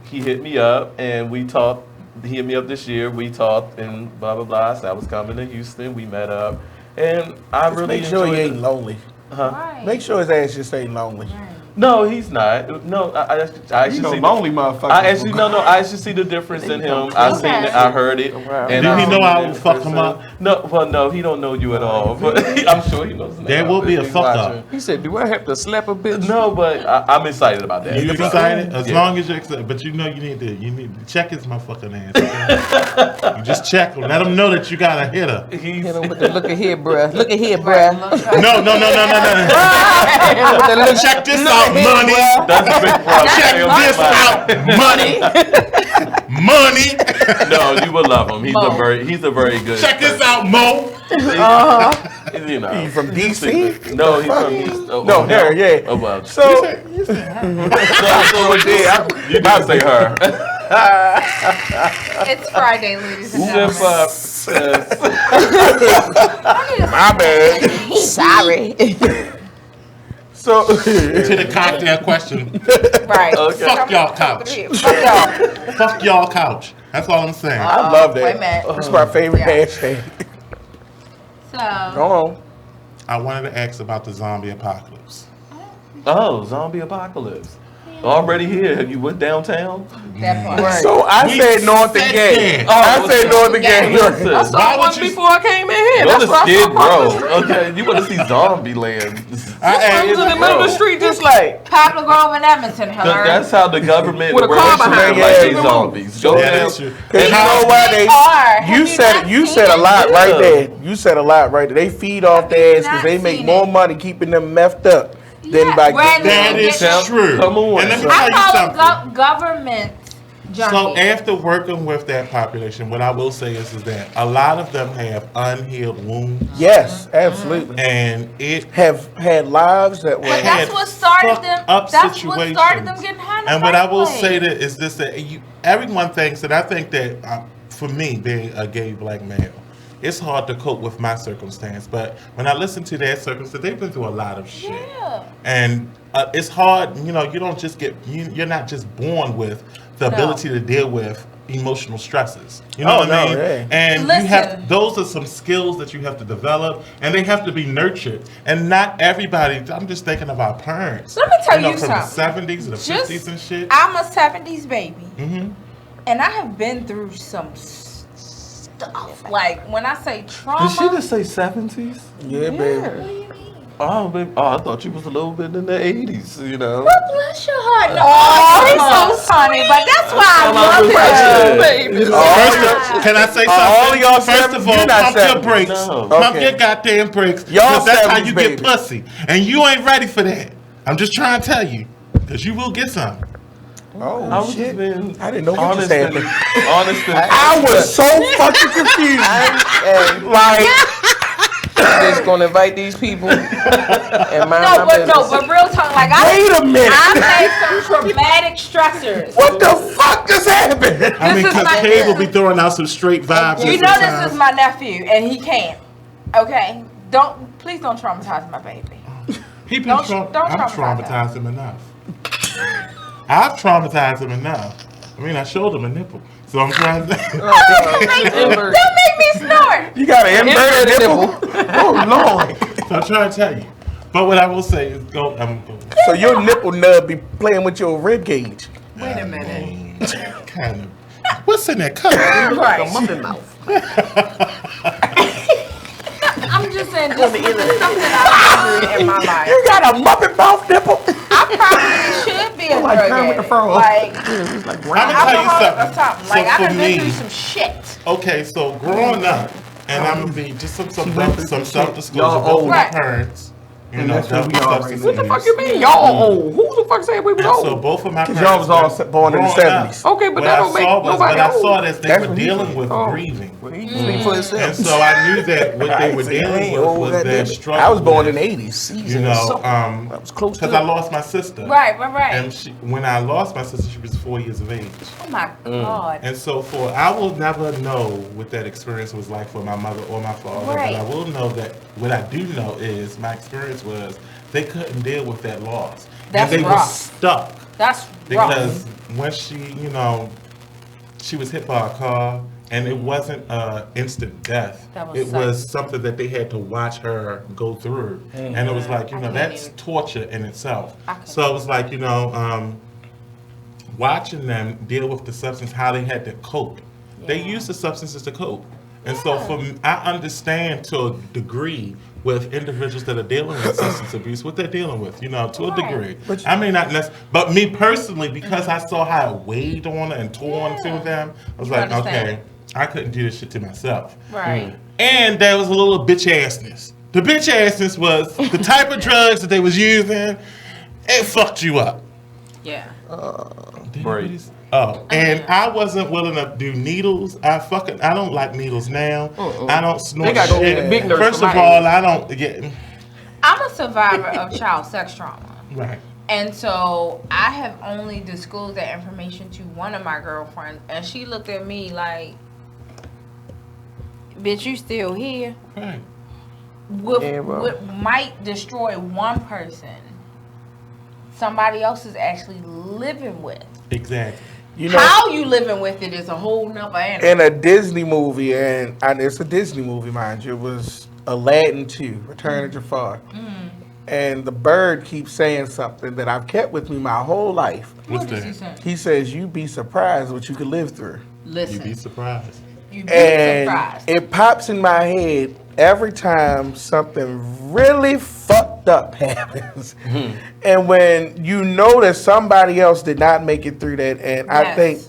he hit me up, and we talked. He hit me up this year. We talked, and blah blah blah. So I was coming to Houston. We met up, and I Just really make sure he enjoyed ain't lonely. Huh? Make sure his ass just ain't lonely. No, he's not. No, I actually see lonely motherfucker. I actually I actually see the difference in him. I seen it. I heard it. And do he know I will fuck him up? No, well, no, he don't know you at all. But I'm sure he knows. There will be a fuck up. He said, "Do I have to slap a bitch?" No, but I'm excited about that. You excited? As long as you're excited, but you know you need to check his motherfucking ass. Okay? You just check him. Let him know that you got a hitter. Hit him with the look at here, bruh. Look at here, bruh. No. Check this out, money. That's a big problem. Check this out, money. Money. No, you will love him. He's a very good. Check this out, Mo. You know. He from DC? No, he's from East. No, there, yeah. Oh well. So you did say her. It's Friday, ladies and gentlemen. my bad. Sorry. So to the cocktail question. Right. Okay. Fuck y'all couch. Fuck y'all couch. That's all I'm saying. I love that. Wait a minute. That's my favorite hashtag. So. Go on. I wanted to ask about the zombie apocalypse. Oh, zombie apocalypse. Already here. Have you went downtown? That part. Right. So I said North again. I said North again. I saw one before I came in here. Go That's to where Skid I saw Row. Okay, you want to see Zombie Land. I was in the middle of the street just like Poplar Grove and Edmonton, hello. That's how the government With a car behind like it. these zombies. Go down. You know what? You said a lot right there. You said a lot right there. They feed off their ass because they make more money keeping them messed up than by that is true. Come on. And let me I tell you something. call it government junkie. So after working with that population, what I will say is that a lot of them have unhealed wounds. Yes, absolutely. And it have had lives that were. But that's what started them. Up That's situations. what started them getting high. And what I will say that is this: that everyone thinks that I think that for me, being a gay black male, it's hard to cope with my circumstance. But when I listen to their circumstance, they've been through a lot of shit. Yeah. And it's hard. You know, you don't just get. You're not just born with the ability to deal with emotional stresses. You know what I mean? Yeah. And you have those are some skills that you have to develop, and they have to be nurtured. And not everybody. I'm just thinking of our parents. Let me tell you from something. the 70s and the 50s and shit. I'm a 70s baby, Mm-hmm. and I have been through some stuff. Like when I say trauma. Did she just say 70s? Yeah, baby. Oh, baby. Oh, I thought you was a little bit in the 80s, you know. Well, bless your heart. No, he's so funny, but that's why I love him, baby. Can I say something? All of y'all First of all, pump your brakes. Pump your goddamn brakes. Y'all Because that's how you 70s, get pussy. And you ain't ready for that. I'm just trying to tell you. Because you will get some. Oh, shit. I didn't know what Honest just happened. I was so fucking confused. Like, just gonna invite these people and mind my but business. real talk, like Wait a minute. I made some traumatic stressors. What the fuck just happened? I mean, because Kay will be throwing out some straight vibes. You know this is my nephew, and he can't. Okay, please don't traumatize my baby. I've traumatized him enough. I've traumatized him enough. I mean, I showed him a nipple. So I'm trying to Don't make me snort. You got an inverted nipple? Oh, Lord. So I'm trying to tell you. But what I will say is So your nipple nub be playing with your rib cage. Wait a minute. Kind of. What's in that cup? Right. A muffin mouth. I'm just saying, this is something I've been through in my life. You got a muffin mouth nipple? I probably should be a drug addict. Like, I'm gonna tell you something. Like, So I've for been me, through some shit. okay, so growing up, and I'm gonna be just some self-disclosure Y'all both old. my parents. You know, double substance What the abuse. fuck you mean? Y'all old. Who the fuck said we was old? So both of my Because y'all was all born in the 70s. Okay, but that don't make nobody What I saw that they were dealing with Oh. grieving. Well, he can speak for himself. And so I knew that what they were dealing with was their struggle. I was born in the 80s. You know, that was close because I lost my sister. Right. And when I lost my sister, she was 4 years of age. Oh my God. And so I will never know what that experience was like for my mother or my father. Right. But I will know that what I do know is my experience was they couldn't deal with that loss. That's and they rough. were stuck. That's Because rough. when she was hit by a car, and it wasn't instant death. It was something that they had to watch her go through. Mm-hmm. And it was like, that's torture in itself. So it was like, watching them deal with the substance, how they had to cope. They used the substances to cope. And so I understand to a degree with individuals that are dealing with substance abuse, what they're dealing with, to a degree. I may not necessarily, but me personally, because I saw how it weighed on and tore through them, I was like, okay, I couldn't do this shit to myself. Right. And there was a little bitch assness. The bitch assness was the type of drugs that they was using. It fucked you up. Yeah. And I wasn't willing to do needles. I don't like needles now. I don't snort They got shit. the big nurse First for of my all, age. I don't get. I'm a survivor of child sex trauma. Right. And so I have only disclosed that information to one of my girlfriends, and she looked at me like, bitch, you still here? Right. What might destroy one person, somebody else is actually living with. Exactly. How you living with it is a whole nother animal. In a Disney movie, and it's a Disney movie, mind you, it was Aladdin 2, Return of Jafar. And the bird keeps saying something that I've kept with me my whole life. What does he say? He says, "You be surprised what you could live through." Listen. You'd be surprised. You'd be And surprised. it pops in my head every time something really fucked up happens. And when you know that somebody else did not make it through that, and I think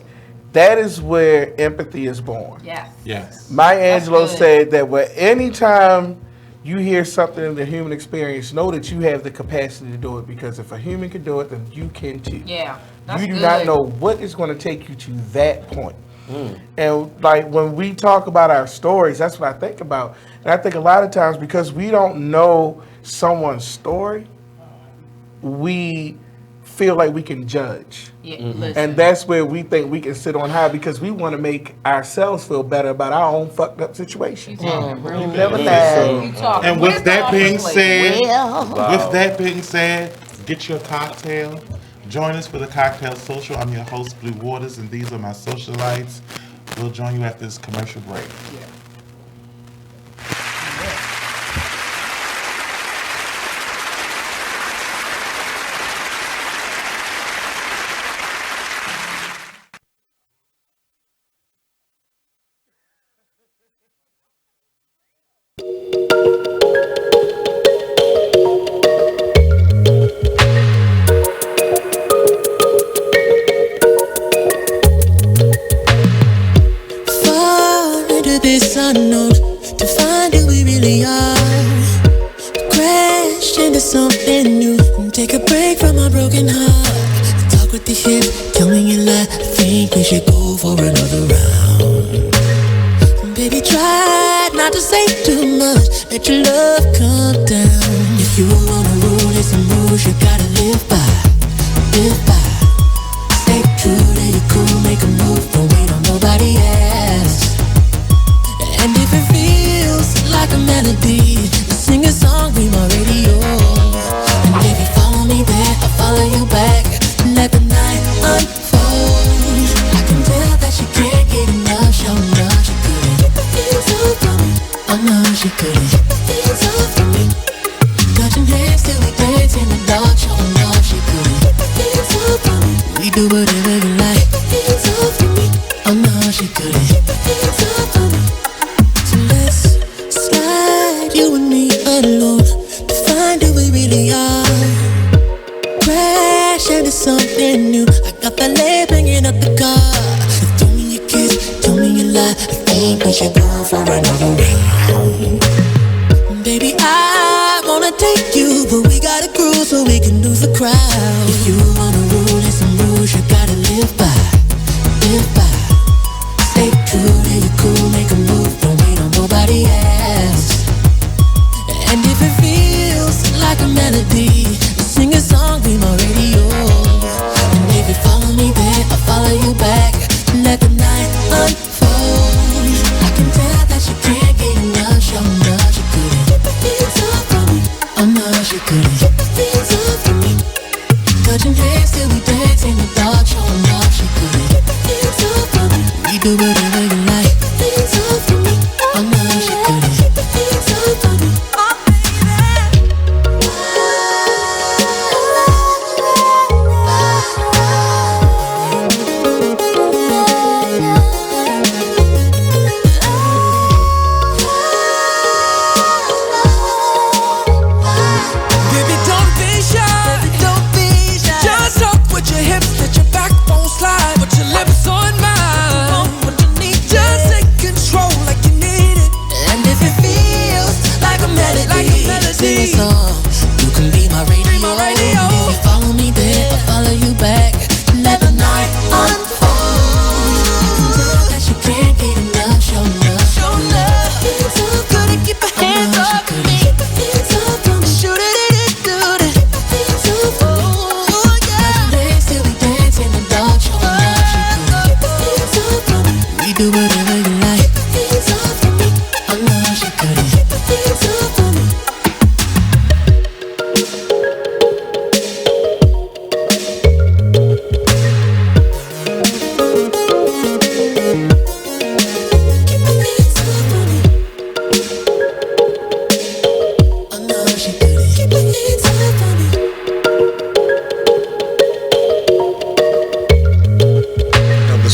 that is where empathy is born. Yes. Maya Angelou said that anytime you hear something in the human experience, know that you have the capacity to do it, because if a human can do it, then you can too. Yeah. You do not know what is going to take you to that point. And like when we talk about our stories, that's what I think about. And I think a lot of times, because we don't know someone's story, we feel like we can judge. And that's where we think we can sit on high, because we want to make ourselves feel better about our own fucked up situation. And with that being said, get your cocktail. Join us for the Kocktail Social. I'm your host, Blue Waters, and these are my socialites. We'll join you after this commercial break. This unknown to find who we really are. Crash into something new and take a break from our broken heart. Talk with the hip, tell me you lie. I think we should go for another round. Baby, try not to say too much. Let your love come down. If you wanna rule, there's some rules you gotta live by. Live by. Stay true to your cool, make a move. Don't wait on nobody else. And if it feels like a melody, sing a song, be my radio. And if you follow me there, I'll follow you back. Let the night unfold. I can tell that she can't get enough. Show enough, she couldn't get the feels off from me. Oh no, she couldn't get the feels off from me. Touching hands till we dance in the dark. Show enough, she couldn't get the feels off from me. We do whatever you like. Get the feels off from me. Oh no, she couldn't get the feels off from me. Let's slide, you and me alone, to find who we really are. Crash into something new. I got that leg banging up the car. Tell me you kiss, tell me you lie. I think we should go for another round. Baby, I wanna wanna take you, but we gotta cruise so we can lose the crowd. If you wanna rule, there's some rules you gotta live by. Live by. Stay true to your cool, make a move, don't wait on nobody else. And if it feels like a melody, sing a song, be my radio. And if you follow me there, I'll follow you back. Let the night unfold. I can tell that you can't get enough, show enough, you couldn't keep your hands off from me. Oh no, you couldn't keep your hands off from me. Touching hands till we dance in the dark, show enough, you couldn't keep your hands off from me. We do whatever you like. Keep your hands off from me. Oh no, you couldn't keep your hands off from me. Sing a song, you can be my radio. If you follow me there, I'll follow you back. Let the night unfold. I can tell that you can't get enough, show love. Show love. Hands up, gotta keep your hands off me. Keep your hands off from me. Shoot it, do it. Keep your hands off me. Oh yeah. Dance till we dance in the dark, show love. Keep your hands off from me. We do whatever you like. Keep your hands off from me. I love you, gotta keep your hands off from me.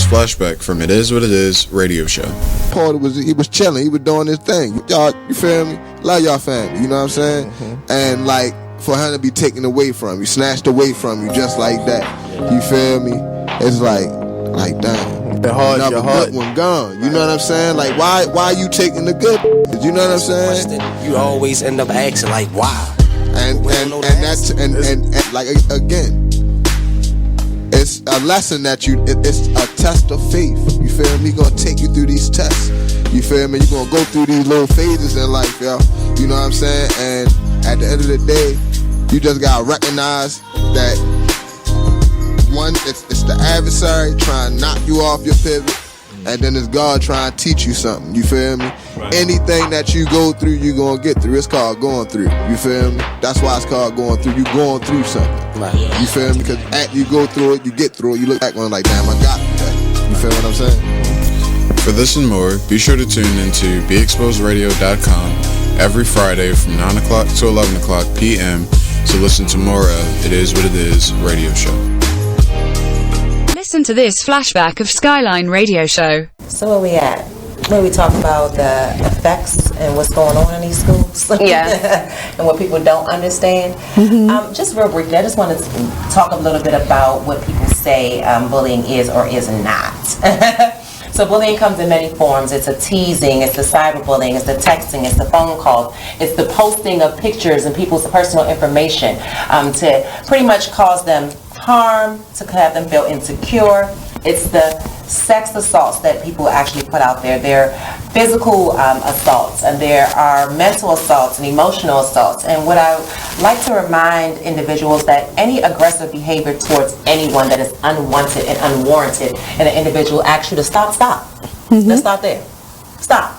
Flashback from It Is What It Is radio show. Paul he was chilling, he was doing his thing. Y'all, you feel me? Love y'all family, you know what I'm saying? And like for him to be taken away from you, snatched away from you just like that. You feel me? It's like damn. The heart, another good one gone. You know what I'm saying? Like why you taking the good? You know what I'm saying? You always end up asking like why? And that's like again. It's a lesson that it's a test of faith. You feel me? Gonna take you through these tests. You feel me? You're gonna go through these little phases in life, yo. You know what I'm saying? And at the end of the day, you just gotta recognize that one, it's the adversary trying to knock you off your pivot, and then it's God trying to teach you something. You feel me? Right. Anything that you go through, you gonna get through. It's called going through. You feel me? That's why it's called going through. You going through something. Right. You feel me? Because after you go through it, you get through it. You look back going like, damn, I got that. You feel what I'm saying? For this and more, be sure to tune into BeExposedRadio.com every Friday from 9 o'clock to 11 o'clock p.m. to listen to more of It Is What It Is radio show. Listen to this flashback of Skyline radio show. So where we at? Where we talk about the effects and what's going on in these schools. Yes. And what people don't understand. Just real briefly, I just want to talk a little bit about what people say bullying is or is not. So bullying comes in many forms. It's a teasing, it's the cyberbullying, it's the texting, it's the phone calls, it's the posting of pictures and people's personal information to pretty much cause them harm, to have them feel insecure. It's the sex assaults that people actually put out there. There are physical assaults, and there are mental assaults and emotional assaults. And what I like to remind individuals that any aggressive behavior towards anyone that is unwanted and unwarranted in an individual asks you to stop. Let's stop there. Stop.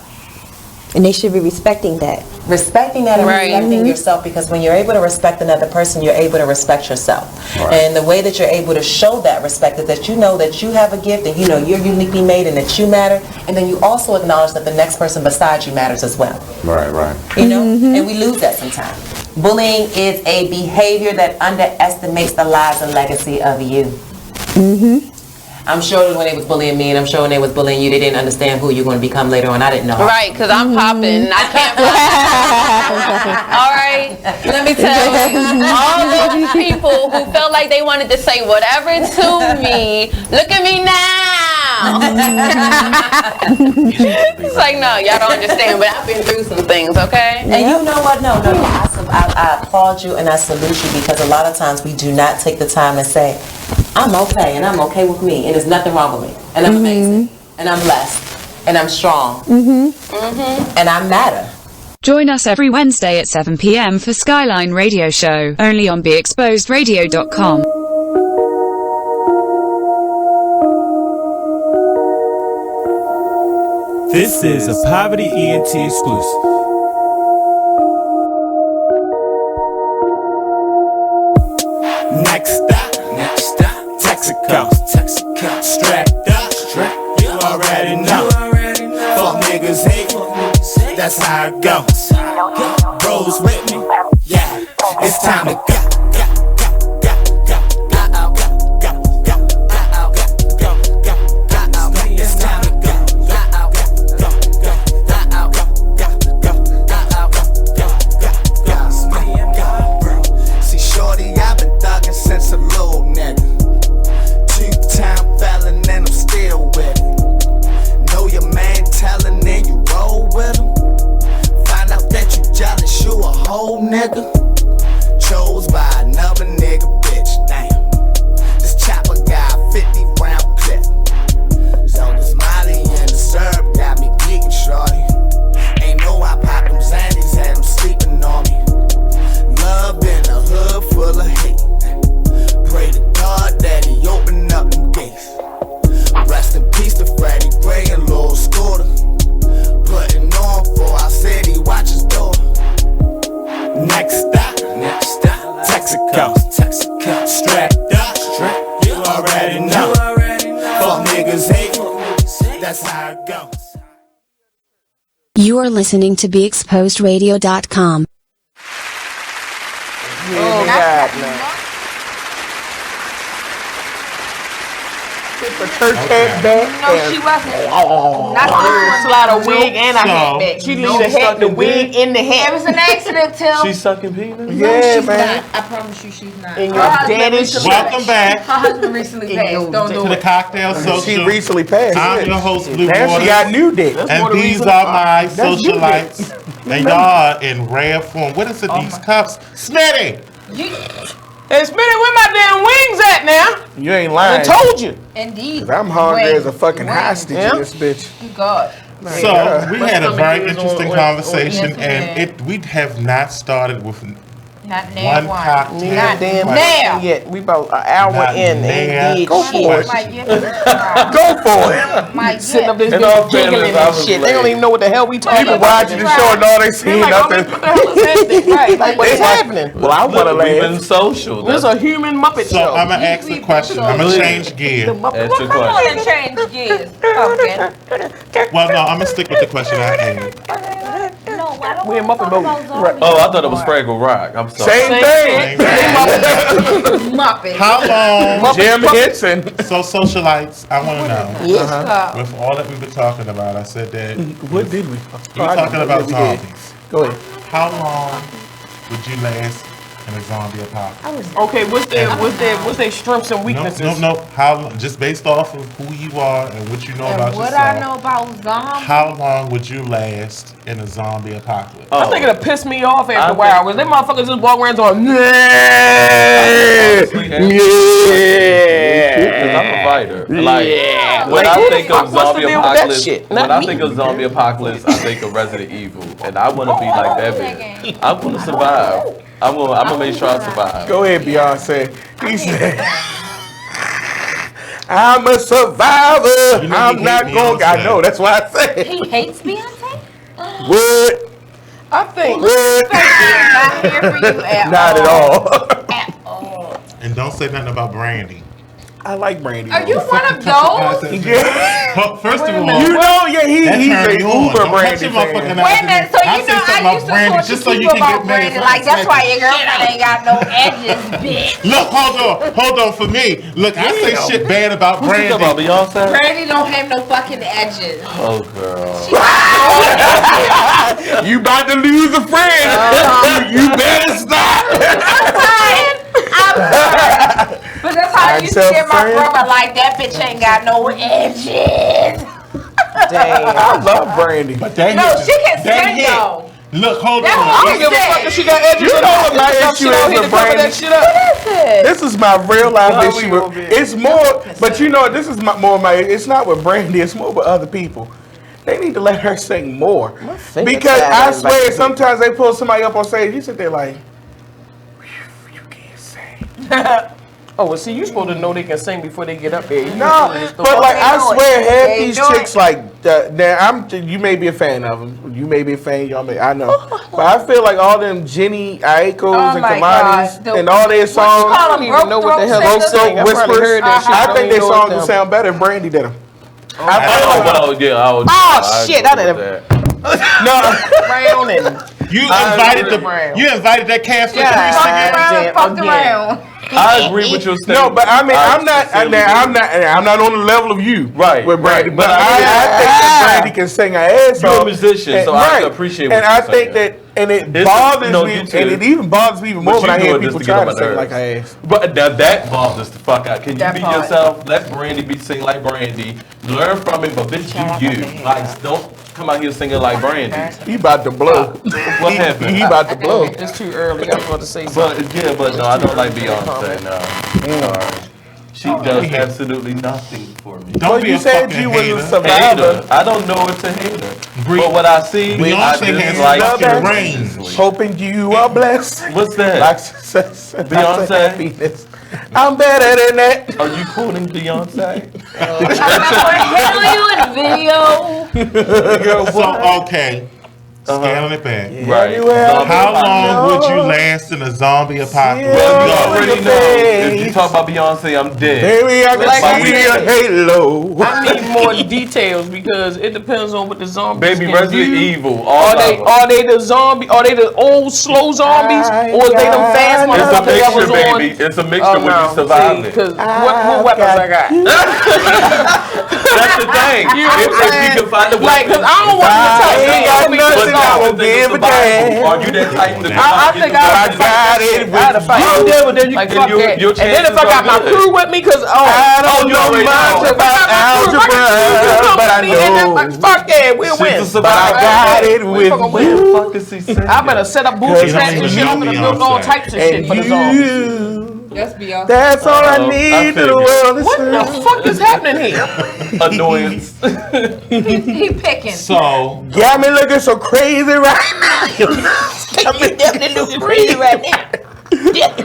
And they should be respecting that. Respecting that and respecting yourself, because when you're able to respect another person, you're able to respect yourself. Right. And the way that you're able to show that respect is that you know that you have a gift and you know you're uniquely made and that you matter, and then you also acknowledge that the next person beside you matters as well. Right. You know, and we lose that sometimes. Bullying is a behavior that underestimates the lives and legacy of you. I'm sure when they was bullying me, and I'm sure when they was bullying you, they didn't understand who you're going to become later on. I didn't know. Right, because I'm popping. I can't All right, let me tell you, all those people who felt like they wanted to say whatever to me, look at me now. now. It's like, no, y'all don't understand, but I've been through some things, okay? And you know what? No. I applaud you and I salute you, because a lot of times we do not take the time to say, I'm okay and I'm okay with me and there's nothing wrong with me and I'm amazing and I'm blessed and I'm strong and I matter. Join us every Wednesday at 7 p.m. for Skyline Radio Show, only on BeExposedRadio.com. This is a Poverty ENT exclusive. Next stop, Texaco. Strapped up, you already know. Fuck niggas hate, that's how it goes. Rolls with me, yeah, it's time to go. Nigga, chose by another nigga, bitch. Damn, this chopper got 50 round clip. So this Molly and the syrup got me geeking, shorty. Ain't know I popped them Xannies, had them sleeping on me. Love in a hood full of hate. Pray to God that he open up them gates. Rest in peace to Freddie Gray and Lil Scooter. Putting on for our city, watch his door. Next stop, Texaco. Strapped up, you already know. Fuck niggas hate, that's how it goes. You are listening to BeExposedRadio.com. Oh God, no. The church hat back. No, she wasn't. Not slide a wig and a hat back. She leave the hat, the wig in the hat. It was an accident, Tim. She's sucking penis? Yeah, she's man. not. I promise you, she's not. And your daddy's Welcome back Her husband recently passed. Don't do to the it. Cocktail Social. She recently passed. I'm your host, Blue Now Waters. she got new dick. And these are my socialites. And y'all in rare form. What is it, these cups? Smitty! Hey, Smitty, where my damn wings at now? You ain't lying. I told you. Indeed. 'Cause I'm hungry as a fucking hostage in this bitch. God. So we had a very interesting conversation, and we have not started with Not one cocktail. Not damn Now. yet. We about an hour Not in now. and did Go shit. for it. Go for it. Sitting up this In all bitch giggling fairness, I and was shit. They don't late. even know what the hell we talking People about. watching the show and all they see Like, nothing. what the hell is happening? Right, like what's happening? Well, I want to We've been laugh. social. This is a human Muppet So show. I'm going to ask the question. I'm going to change gear. Ask your Come question. on and change gears. Pumpkin. Well, no, I'm going to stick with the question I had. No, I don't We in want to Muppet talk mode. about zombies. Oh, I thought it was Fraggle Rock. I'm sorry. Same thing. Muppet. How long? Jim Henson. So socialites, I want to know. Yes. With all that we've been talking about, I said that What did we? we were talking about zombies. Go ahead. How long would you last in a zombie apocalypse? Okay, what's their strengths and weaknesses? No. How just based off of who you are and what you know about What yourself? I know about zombies. How long would you last in a zombie apocalypse? I think it'll piss me off after a while. Cause them motherfuckers just walk around going, Because I'm a fighter. Like, when Like, I who think the of fuck wants to zombie deal with that apocalypse, shit? when Not I me. think of zombie apocalypse, I think of Resident Evil, and I want to be like that bitch. I want to survive. I'm gonna make sure I survive. Go ahead, Beyonce. He said, I'm a survivor. You know I'm he not hate going. Beyonce. I know. That's why I said. He hates Beyonce? What? I think What? Not here for you at Not all. at all. And don't say nothing about Brandy. I like Brandy. Are you one of those? Yeah. Well, first of all, You know, yeah, he's that a turned you on. Uber Don't Brandy cut your motherfucking fan. ass Wait a in minute, there. so you I say know something I used to Brandy talk to just so you people can get about mad. Brandy. Like, that's why your girlfriend ain't got no edges, bitch. Look, hold on for me. Look, I say shit bad about Who's Brandy. talking about Beyonce? Brandy don't have no fucking edges. Oh, girl. You about to lose a friend. You better stop. I'm sorry. But that's I used to get my brother like that bitch ain't got no edges. Damn, I love Brandy. But that No, she can sing though. Look, hold on. I don't give a fuck if she got edges. You know what my issue is with Brandy? That shit up. This is my real life issue. It's more, but you know, this is more my. It's not with Brandy. It's more with other people. They need to let her sing more. Because I swear, sometimes they pull somebody up on stage. You sit there like, you can't sing. Oh, well, see, you supposed to know they can sing before they get up there. No, but like I swear, half these chicks like now. You may be a fan of them. You may be a fan. Y'all may. I know, but I feel like all them Jenny Aikos and Kamanis and all their songs. I don't even know what the hell Broke they sing. Throat Whispers. I think their songs would sound better if Brandy did them. Oh shit! I did it. No, Brown and you invited that cast for Fucked around. I agree with your statement. No, but I mean, I'm not on the level of you, right? With Brandy, but I think that Brandy can sing her ass off. You're a musician, so I appreciate. And I think that, and it bothers me, and it even bothers me even more when I hear people try to sing like her ass. But now that bothers the fuck out. Can you be yourself? Let Brandy be sing like Brandy. Learn from it, but bitch, you. Like, don't come out here singing like Brandy. He about to blow. What happened? He about to blow. It's too early. I was about to say something. But no, I don't like Beyonce. No, sorry. She does absolutely nothing for me. Don't be you said you was a survivor. I don't know it's a hater. But what I see, Beyonce has like range. Hoping you are blessed. What's that? Like success, Beyonce. Happiness. I'm better than that. Are you quoting Beyonce? You in video. So okay. Scaling it back. Right. How long would you last in a zombie apocalypse? Well, you already know. If you talk about Beyonce, I'm dead. Baby, I can see your halo. I need more details because it depends on what the zombies Baby, can Resident do. Evil. Are they the zombie? Are they the old slow zombies, or are they them fast ones? It's a mixture, baby. It's a mixture when you survive it. Because what weapons I got? That's the thing. If you can find a weapon, because I don't want to talk. I will give a damn. Are you that type to I think I got it. Like, fuck that. And then if I got my crew with me, because I don't know much about algebra, but I know. Fuck that, we'll win. But I got it with you. Fuck is he saying? I better set up booty traps and shit. I'm gonna build all types of shit for the zombies. That's Beyonce. That's all I need for the world to see. What the fuck is happening here? Annoyance. He picking. So got me looking so crazy right now. Got me definitely looking crazy right now.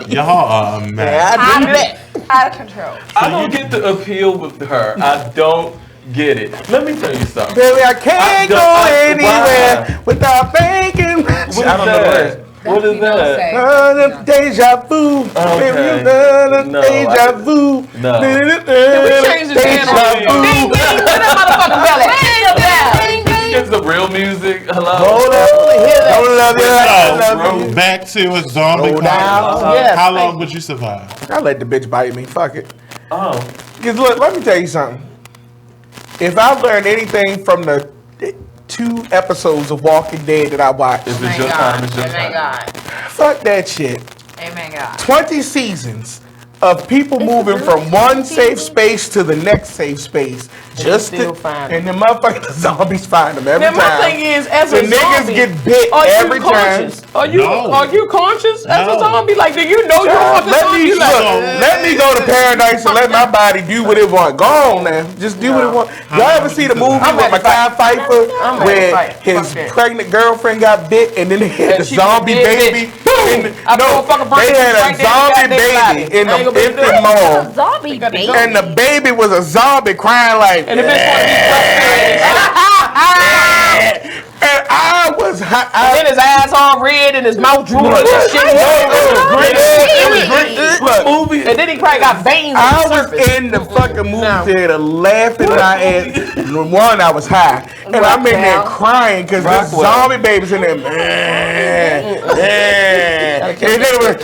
y'all are mad. Out of control. I don't get the appeal with her. I don't get it. Let me tell you something. Baby, I can't go anywhere without thinking. I don't know the words. What is that? Deja vu. Okay. Deja vu. No. Can we change the channel? Ding, ding, put that motherfucking belly. Get some real music. Hello. Hold up. Love you. Back to a zombie apocalypse. Yes. How long would you survive? I let the bitch bite me. Fuck it. Oh. Because look, let me tell you something. If I learned anything from the 2 episodes of Walking Dead that I watched, Is this your time? It's your Amen, time. God. fuck that shit. Amen, God. 20 seasons of people moving from one safe space to the next safe space. Just to find them. And the motherfucking zombies find them every now, time. my thing is, as the a niggas zombie, get bit every time. Are you conscious as a zombie? Like, do you know you're a fucking zombie? Let me go to paradise and let my body do what it want. Go on now. Just do what it want. Y'all ever see the movie with Mekhi Phifer where his pregnant girlfriend got bit and then they had the zombie baby? No, they had a zombie baby in the infant mall. Zombie baby. And the baby was a zombie crying like, and the bitch wanted to be and I was hot. And then his eyes all red and his mouth drooling and shit. It was green. And then he probably got veins on the surface. I was in the fucking movie theater laughing my ass. One, I was high. And I'm in there crying because this zombie baby's in there. And then it was,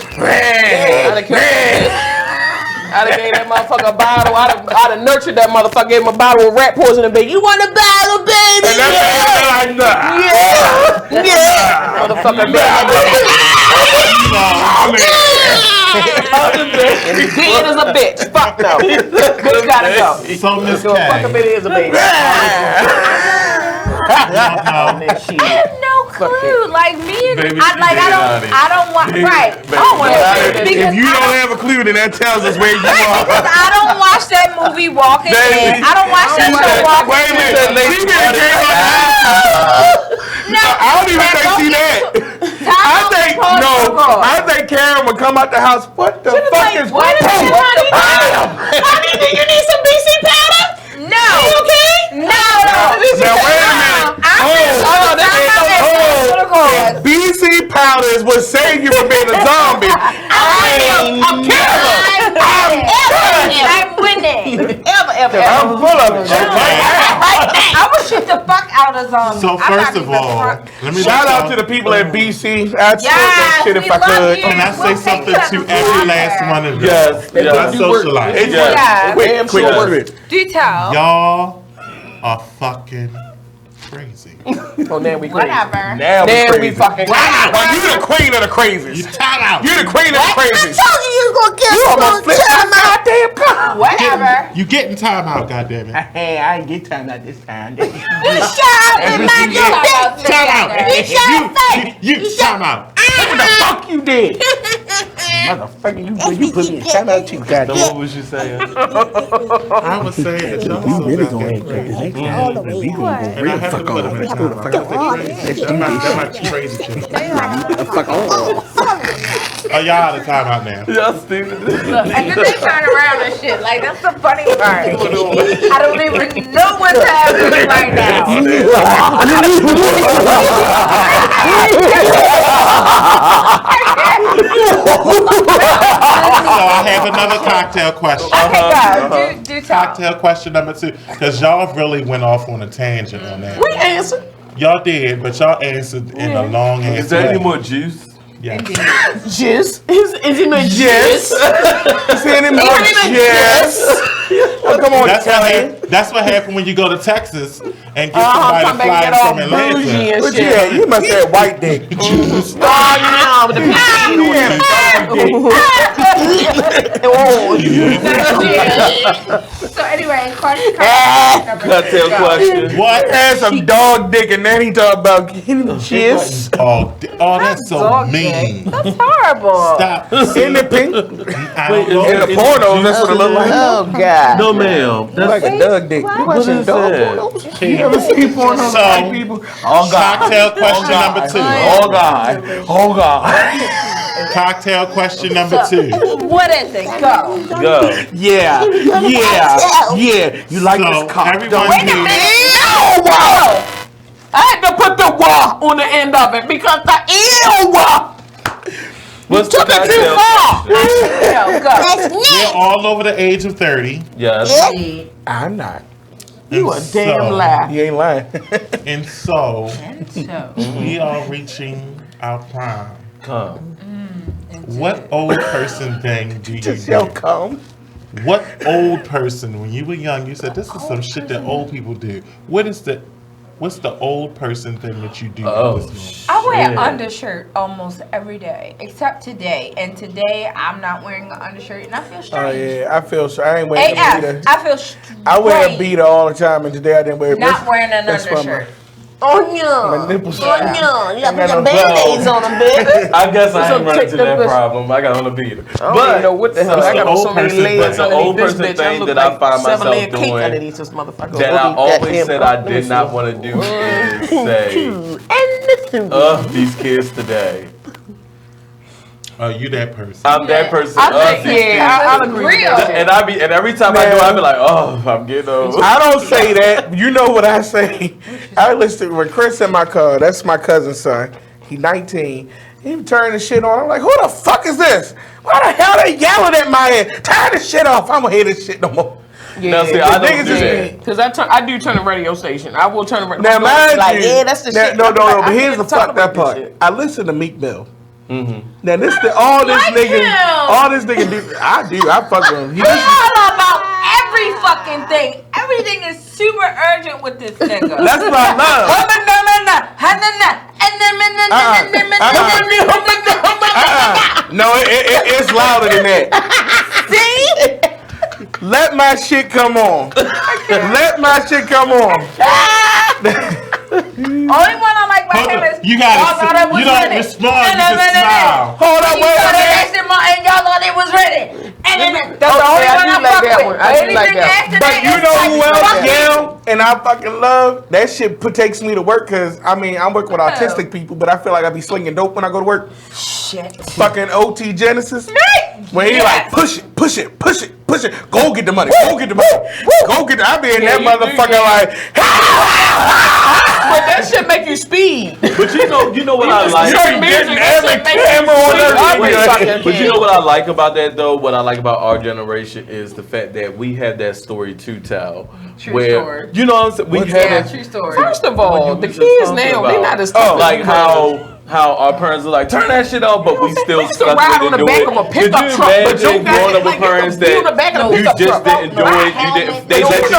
I'd have gave that motherfucker a bottle. I'd have nurtured that motherfucker. Gave him a bottle of rat poison and baby. You want a bottle, baby? And Yeah. Motherfucker, baby. And the dead is a bitch. Fuck no. Bitch gotta go. So Miss Fuck K. if it is a baby. I have no clue. Like me and Baby, I don't want right. I don't want to If you don't have a clue, then that tells us where you are. because I don't watch that movie Walking Dead. I don't watch that show Walking Wait a Dead. minute. She didn't came on the house. I don't even think she that. I think Karen would come out the house. What the fuck is what is it, honey? Honey, do you need some BC powder? No. You okay? No. Now wait a minute. BC powder is what saved you from being a zombie. I'm winning. I'm full of it. I would shoot the fuck out of zombies. So first of all, let me shout out to the people at BC. I'd smoke that shit if I could. Can I say something to every last one of you? Yes. That's Socialites. Yes. Quick. Detail. Y'all are fucking crazy. Oh, now we crazy. Whatever. Now we fucking crazy. Well, you the queen of the crazies. You time out. You the queen of the crazies. I told you gonna get You almost flipped my goddamn car. Whatever. You getting time out, goddammit. Hey, I ain't get time out this time. You shot in my bitch. Time out. You time out. What the fuck you did? Motherfucker, you put me in time out too, goddamn. What was you saying? I was saying that y'all so really goddamn crazy. And I have to put them in time out. That might be crazy shit. Oh, y'all out of time out now. Y'all stupid. And then they turn around and shit. Like, that's the funny part. I don't even know what's happening right now. So I have another cocktail question. Do tell. Cocktail question number 2. Because y'all really went off on a tangent on that. We answered. Y'all did, but y'all answered in a long answer. Is there any more juice? Yeah. Juice? Is it my juice? Is it any more juice? Oh, come on, that's what happened when you go to Texas and get somebody to fly in from Atlanta. But yeah, you must have white dick. Juice. Oh, no, with the So anyway, question. Cocktail question. What? Had some dog dick and then he talk about getting the kiss. Oh, that's so mean. That's horrible. Stop. In the pink. I don't know. In the pornos, that's what it look like. Oh God. No, ma'am. Like a dog dick. You watching dog pornos? You ever see pornos like people? Oh God. Cocktail question number 2. Oh God. Oh God. Cocktail question number 2. What is it? Go. Go. Yeah. You like this cock? Everyone Wait a knew. minute. No, wow. I had to put the "wah" on the end of it because the What's took the it too cocktail? far. We're all over the age of 30. Yes. I'm not. You a damn lie. You ain't lying. And so, we are reaching our prime. Come. What old person thing do you Just do? yo come. What old person, when you were young, you said, this is some shit that old people do. What's the old person thing that you do? I wear an undershirt almost every day, except today. And today, I'm not wearing an undershirt, and I feel strange. Oh yeah, I feel so. I ain't wearing a beater. I feel strange. I wear a beater all the time, and today I didn't wear a beater. Not wearing an undershirt. Oh no! My nipples. Oh no! You got to put your band-aids on them, baby. I guess I ain't running into that problem. I got on a beater. I don't even know what the hell. I got on so many layers the old underneath this person bitch. I thing look that I like find myself 7-layer cake doing underneath this motherfucker. that I always said I did not want to do is say, these kids today. Oh, you that person. I'm that person. I think, I'll agree with that. And every time I do, I be like, oh, I'm getting old. I don't say that. You know what I say. I listen with Chris in my car. That's my cousin's son. He 19. He turned the shit on. I'm like, who the fuck is this? Why the hell they yelling at my head? Turn the shit off. I'm gonna hear this shit no more. Yeah, now, see, I don't do that. Because I do turn a radio station. I will turn a radio station. Now, mind like, you, yeah, that's the shit. No, Like, but here's the fucked up part. shit. I listen to Meek Mill. Mm-hmm. Now all this nigga do. I do. I fuck with him. We all about every fucking thing. Everything is super urgent with this nigga. That's what I love. No, it's louder than that. See? Let my shit come on. Let my shit come on. Only one I like about him is you don't respond. You just smile. Hold on, wait a minute. And y'all thought it was ready. And then that's the only one I fuck with. I do like that. But you know who else yell and I fucking love? That shit takes me to work because I'm working with autistic people, but I feel like I be slinging dope when I go to work. Shit. Fucking OT Genesis. When he like push it. Go get the money. Go get the money. Go get the. I be in that motherfucker like. But that shit make you speed. But you know what I like. But you know what I like about that though. What I like about our generation is the fact that we have that story to tell. True story. You know what I'm saying? We have true story. First of all, the kids now they not as tough. Like how our parents are like, turn that shit off, but we still stuck ride with on the it. back of a pickup truck, but you growing up with parents that you just didn't do it. You didn't. They let you do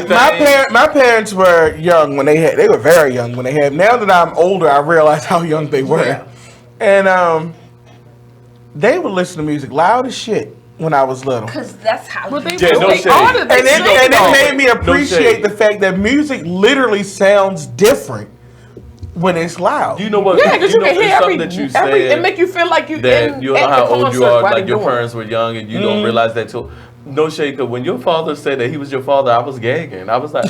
everything. My parents were young when they were very young when they had. Now that I'm older, I realize how young they were, and they would listen to music loud as shit when I was little. Because that's how and it made me appreciate the fact that music literally sounds different when it's loud. You know what? Yeah, because you can hear every it make you feel like you know how old you are, like your parents were young and you don't realize that till no shade, because when your father said that he was your father, I was gagging. I was like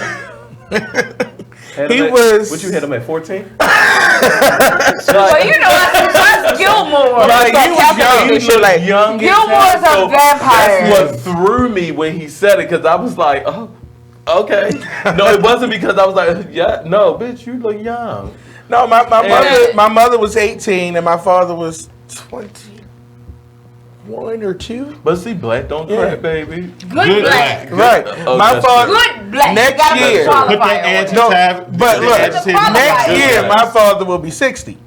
What, you had him at 14? Well, you know, that's Gilmore. Like, he was young. Gilmore's a vampire. That's what threw me when he said it, because I was like, oh, okay. No, it wasn't because I was like, yeah, no, bitch, you look young. No, my mother was 18 and my father was 21 or 2. But see, black don't crack, baby. Good black. Right. My father. Good black. Next year. Put that adjective. But look, next year my father will be 60.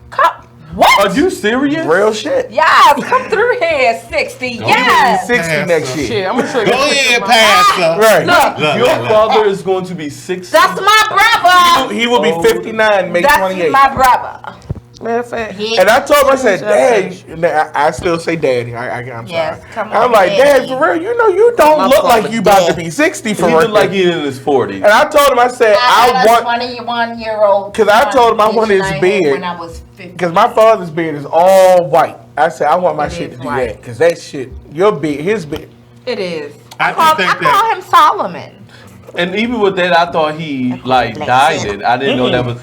What? Are you serious? Real shit. Yes, come through here, 60. Yes. 60 next year. Shit, I'm gonna show you. Go ahead, Pastor. Right. Look, your father is going to be 60. That's my brother. He will be 59 May 28th. That's my brother. And I told him, I said, Dad, I still say Daddy. I'm sorry. Yes, come on, I'm like, Dad, for real, you know, you don't look like you about to be 60 for real. He look like he's in his 40s. And I told him, I said, I want 21-year-old. Because I told him I wanted his beard. When I was 50. Because my father's beard is all white. I said, I want my shit to do that. Because that shit, your beard, his beard. It is. I call him Solomon. And even with that, I thought he dyed it. I didn't know that was.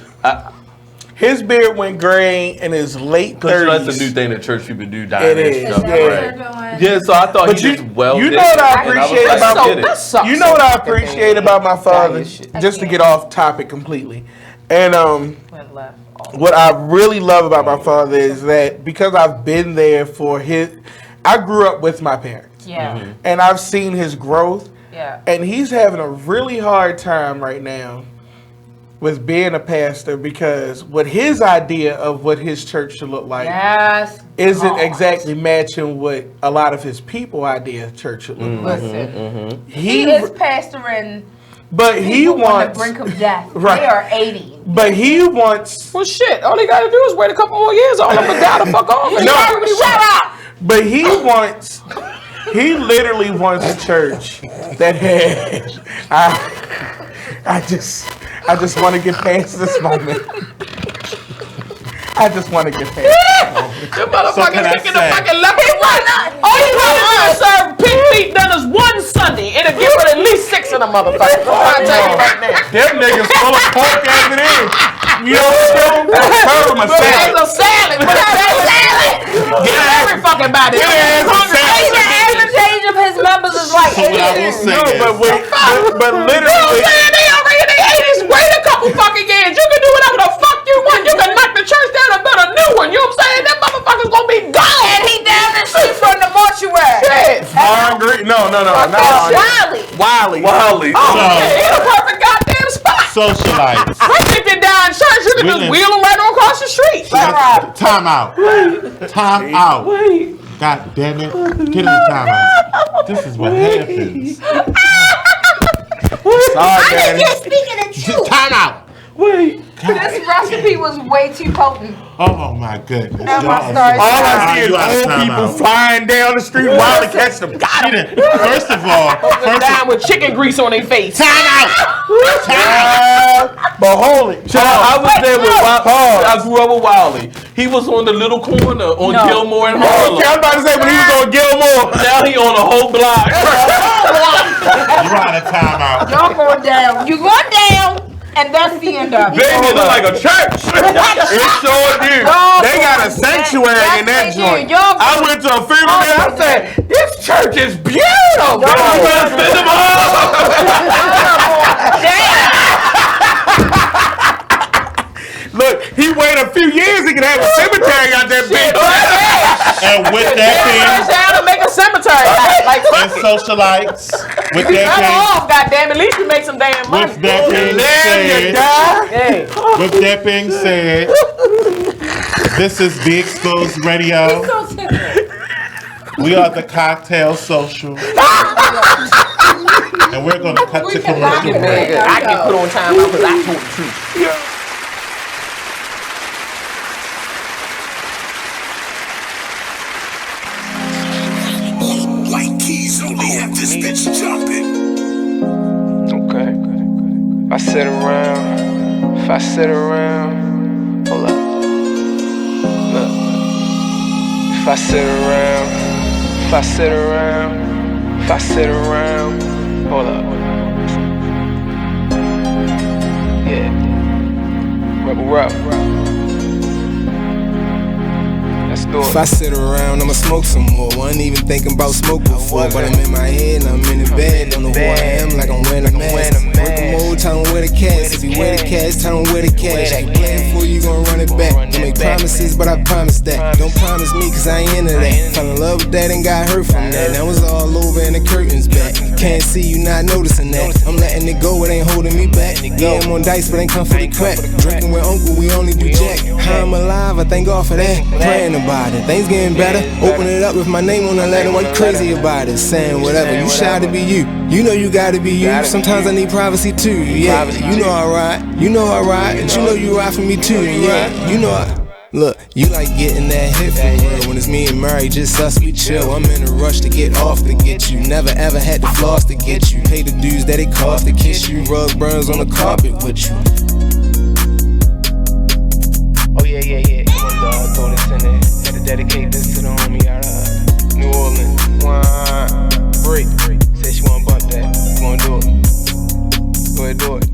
His beard went gray in his late 30s. That's a new thing that church people do. It is. Yeah, so I thought he just You know what I appreciate about You know what I appreciate about my father? Just to get off topic completely. And what I really love about my father is that because I've been there for I grew up with my parents. Yeah. Mm-hmm. And I've seen his growth. Yeah. And he's having a really hard time right now with being a pastor because what his idea of what his church should look like isn't exactly matching what a lot of his people idea of church should look like. Listen, he is pastoring. But he wants on the brink of death. Right. They are 80. But he wants. Well, shit. All he got to do is wait a couple more years on him and die the fuck off. Shut up. But he wants. He literally wants a church that has. I just want to get past this moment. I just want to get past this moment. You motherfucker picking the fucking left. All you want to serve pink feet done is one Sunday. It'll give her at least 6 of them motherfuckers. I'm telling you right now. Them niggas full of pork as it is. You know what I'm saying? Serve them a salad. Put a salad. Get every fucking body. The average age of his members is like 80. No, but literally. They already in their 80s. Wait a couple fucking years. You can do whatever the fuck you want. You can knock the church down and build a new one. You know what I'm saying? That motherfucker's gonna be gone. And he down the street from the mortuary. Shit. No. Wiley. Oh, he the perfect goddamn spot. Socialites. I think they down in church. You can just wheel them right on across the street. Time out. Time out. God damn it. Get in the time out. This is what happens. Sorry, Daddy. Just speaking the truth. Time out. Wait. This recipe was way too potent. Oh my goodness. All I see is old people flying down the street while they catch them. Got him. First of all, down with chicken grease on their face. Time out. But hold it. I was there with I grew up with Wiley. He was on the little corner on Gilmore and Harlem. Okay, I'm about to say when he was on Gilmore. Now he on a whole block. You're out of timeout. Y'all going down. You going down. And that's the end of it. Baby, it look like a church. It sure do. They got a sanctuary in that joint. I went to a funeral there. I said, this church is beautiful. Look, he waited a few years, he could have a cemetery out there, bitch. And with that being, down to make a cemetery. Like and Socialites, with Cut that off, goddamn! At least you make some damn money. With that being said, this is Be Exposed Radio. We are the Kocktail Social. And we're going to cut to commercial break. I can put on time out because I told the truth. White keys only have this bitch jumping. Okay. If I sit around, hold up. Look. If I sit around, hold up. Yeah. Rebel rap. If I sit around, I'ma smoke some more. Wasn't even thinking about smoke before, but I'm in my head and I'm in the bed. Don't know who I am, like I'm wearing a mask. Working mode, tell them where the cash. If you wear the cash, tell them where the cash. You playing for you, gon' run it back. Don't make promises, but I promise that. Don't promise me, cause I ain't into that. Fell in love with that and got hurt from that. Now it's all over and the curtains back. Can't see you not noticing that. I'm letting it go, it ain't holding me back. Yeah, I'm on dice, but ain't come for the crack. Drinking with uncle, we only do jack. How I'm alive, I thank God for that. Praying about it, things getting better. Open it up with my name on the letter. Why you crazy about it? Saying whatever, you shy to be you. You know you gotta be you. Sometimes I need privacy too. Yeah, you know I ride. You know I ride, and you know you ride for me too. Yeah, you know I. Look, you like getting that hit for real. When it's me and Murray, just us, we chill. I'm in a rush to get off to get you. Never ever had to floss to get you. Pay the dues that it cost to kiss you. Rug burns on the carpet with you. Oh yeah. Come on, dog, throw this in there. Had to dedicate this to the homie out of New Orleans. Break. Said she wanna bump that. You wanna do it? Go ahead, do it.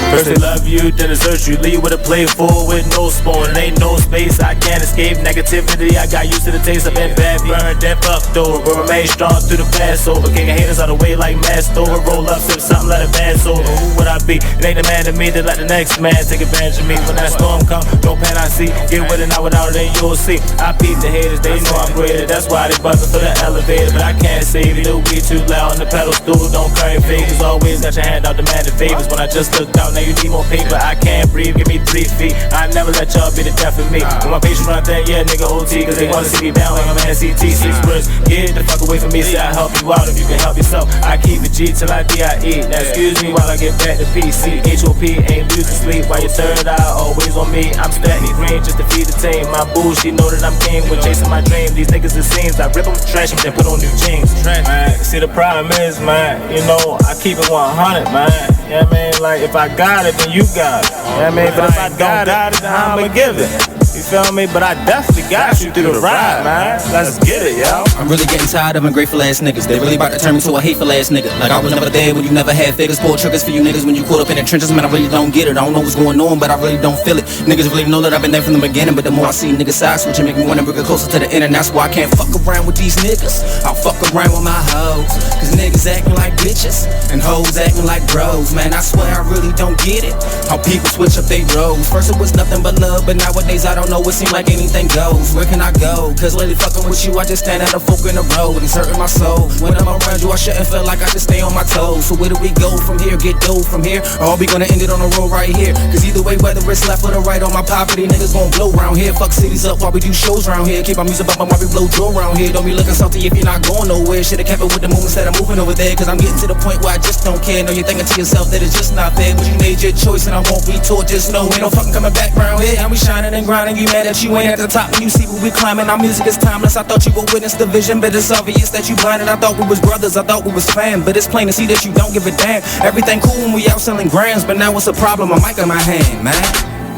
First they love you, then desert you. Leave with a plate full with no spoon. Ain't no space, I can't escape negativity. I got used to the taste of been bad, burned and fucked over. But remain strong through the Passover. Kicking haters out of the way like masked over. Roll up, sip something, let it pass over. Who would I be? It ain't the man to me that let the next man take advantage of me. When that storm come, no pain I see. Get with it, not without it, then you'll see. I peep the haters, they know I'm greater. That's why they buzzing for the elevator. But I can't save you, we too loud on the pedal stool. Don't carry favors, always got your hand out demanding favors. When I just looked out, now you need more paper. I can't breathe, give me 3 feet. I never let y'all be the death of me. When my patients run that, yeah, nigga OT. Cause they wanna see me down like I'm an NCT. 6 words, get the fuck away from me. Say I help you out if you can help yourself. I keep it G till I DIE. Now excuse me while I get back to PC. HOP ain't losing sleep while your third eye always on me. I'm stacking green just to feed the team. My boo, she know that I'm king when chasing my dream. These niggas it seems I rip them, trash them, then put on new jeans. Man, see the problem is, man, you know, I keep it 100, man. Yeah, man, like if I got it, then you got it. Yeah, man, but if I don't got it, then I'ma give it. You feel me? But I definitely got you through the ride, man. Let's get it, yo. I'm really getting tired of ungrateful ass niggas. They really about to turn me to a hateful ass nigga. Like I was never there when you never had figures. Pull triggers for you niggas when you caught up in the trenches. Man, I really don't get it. I don't know what's going on, but I really don't feel it. Niggas really know that I've been there from the beginning. But the more I see niggas side switch, it make me wanna bring it closer to the end. And that's why I can't fuck around with these niggas. I'll fuck around with my hoes. Cause niggas acting like bitches and hoes acting like bros. Man, I swear I really don't get it. How people switch up they roles. First it was nothing but love, but nowadays I don't know know it seems like anything goes. Where can I go? Cause lately fucking with you, I just stand at a fork in the road. It's hurting my soul. When I'm around you, I shouldn't feel like I just stay on my toes. So where do we go from here? Get dough from here? Or are we gonna end it on the road right here? Cause either way, whether it's left or the right on my property, niggas gon' blow round here. Fuck cities up while we do shows round here. Keep our music bumpin' while we blow Joe round here. Don't be looking salty if you're not going nowhere. Should've kept it with the movement instead of moving over there. Cause I'm getting to the point where I just don't care. Know you're thinking to yourself that it's just not fair. But you made your choice and I won't be taught. Just know ain't no fucking coming back round here. And we shining and grinding. You mad that you ain't at the top when you see what we climbing. Our music is timeless. I thought you would witness the vision, but it's obvious that you blinded. I thought we was brothers. I thought we was fam. But it's plain to see that you don't give a damn. Everything cool when we out selling grams, but now what's the problem? A mic in my hand, man.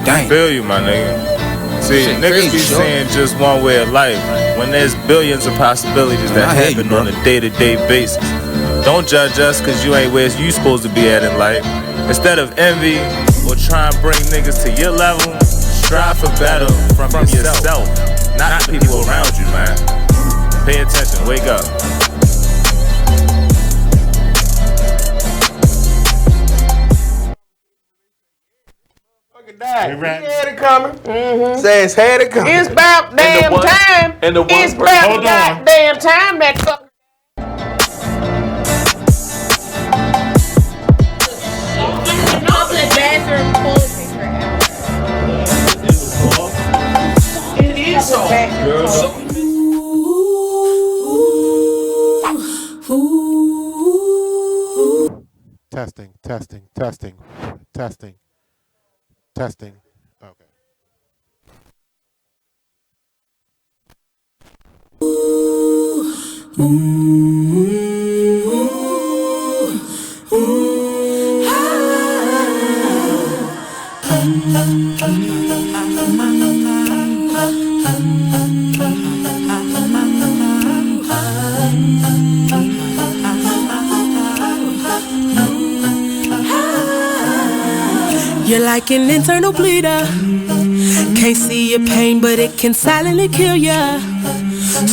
Dang. I feel you, my nigga. See, Shit niggas crazy, be sure. saying just one way of life when there's billions of possibilities that happen on a day-to-day basis. Don't judge us cause you ain't where you supposed to be at in life. Instead of envy or try and bring niggas to your level, strive for better from yourself, not the people around you, man. Pay attention, wake up. He had it coming. Says had it coming. It's about damn time. It's about goddamn time that fuck. It is so. Testing, testing, testing, testing, testing. Okay. You're like an internal bleeder. Can't see your pain, but it can silently kill ya.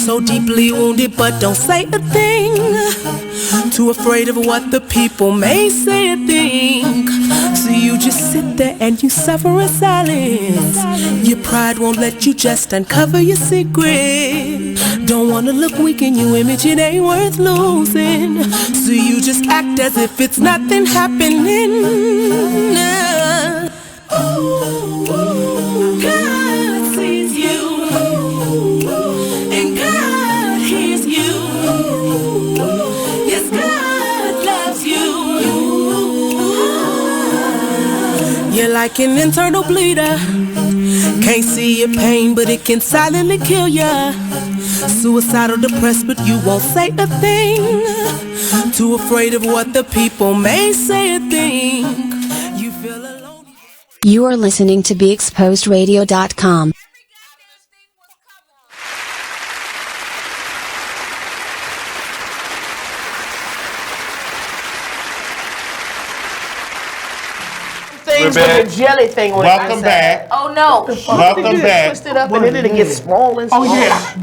So deeply wounded, but don't say a thing. Too afraid of what the people may say or think. So you just sit there and you suffer in silence. Your pride won't let you just uncover your secret. Don't wanna look weak in your image, it ain't worth losing. So you just act as if it's nothing happening. God sees you, and God hears you. Yes, God loves you. You're like an internal bleeder. Can't see your pain, but it can silently kill ya. Suicidal, depressed, but you won't say a thing. Too afraid of what the people may say or think. You feel alone. You are listening to BeExposedRadio.com. Things with the jelly thing on Welcome the back. Oh no. Welcome back. Twist it up and then it gets small and small. Oh yeah,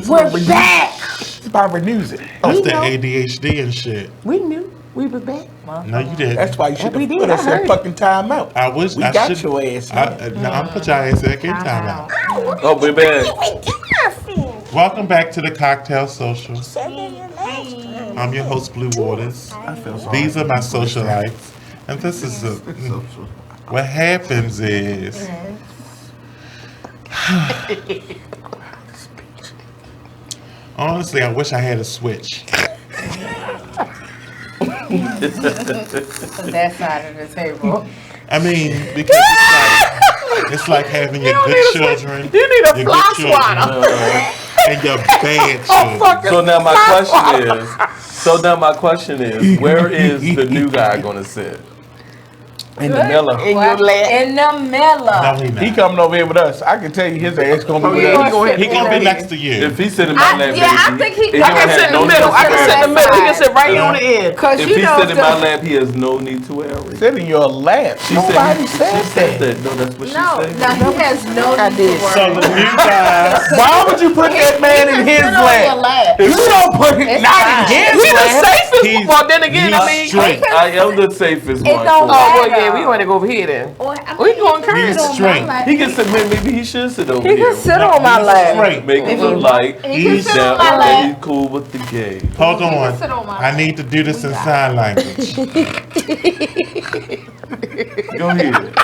We're back. It's about renews it. That's the ADHD and shit. We knew we were back. No, you didn't. That's why you should We have did, put us I in heard. fucking timeout. I wish We I got should. your ass. No, I'm put your ass back in timeout. Oh, we back. Welcome back to the Cocktail Social. I'm your host, Blue Waters. These are my socialites, and this is what happens is. Honestly, I wish I had a switch. That side of the table. I mean, because it's like having your good children, You need a your fly good children, swatter. and your bad children. So now my question is, where is the new guy gonna sit? In the Miller. In your lap. In the Miller. No, he not. He coming over here with us. I can tell you his ass gonna be there. He gonna be next to you. If he sit in my lap, Yeah, I think he I can sit in the middle. I can sit in the middle. He can sit right here on the end. Cause If you he know sit in my lap, he has no need to worry. Sit in your lap. Nobody said that. No, that's what she no, said. no, he has no need to worry. So the new guy. Why would you put that man in his lap? If you don't put it not in his He the lap. safest. Well, then again, I mean, straight. I am the safest It one. don't oh well, matter. yeah, Yeah, we want to go over here then. We going crazy. He's straight. He can sit. Maybe he should sit over He here. can sit on my lap. Straight. Make him look like He can sit on my and lap. he's cool with the gay. Hold on. sit on my I need to do this in sign language. Go ahead.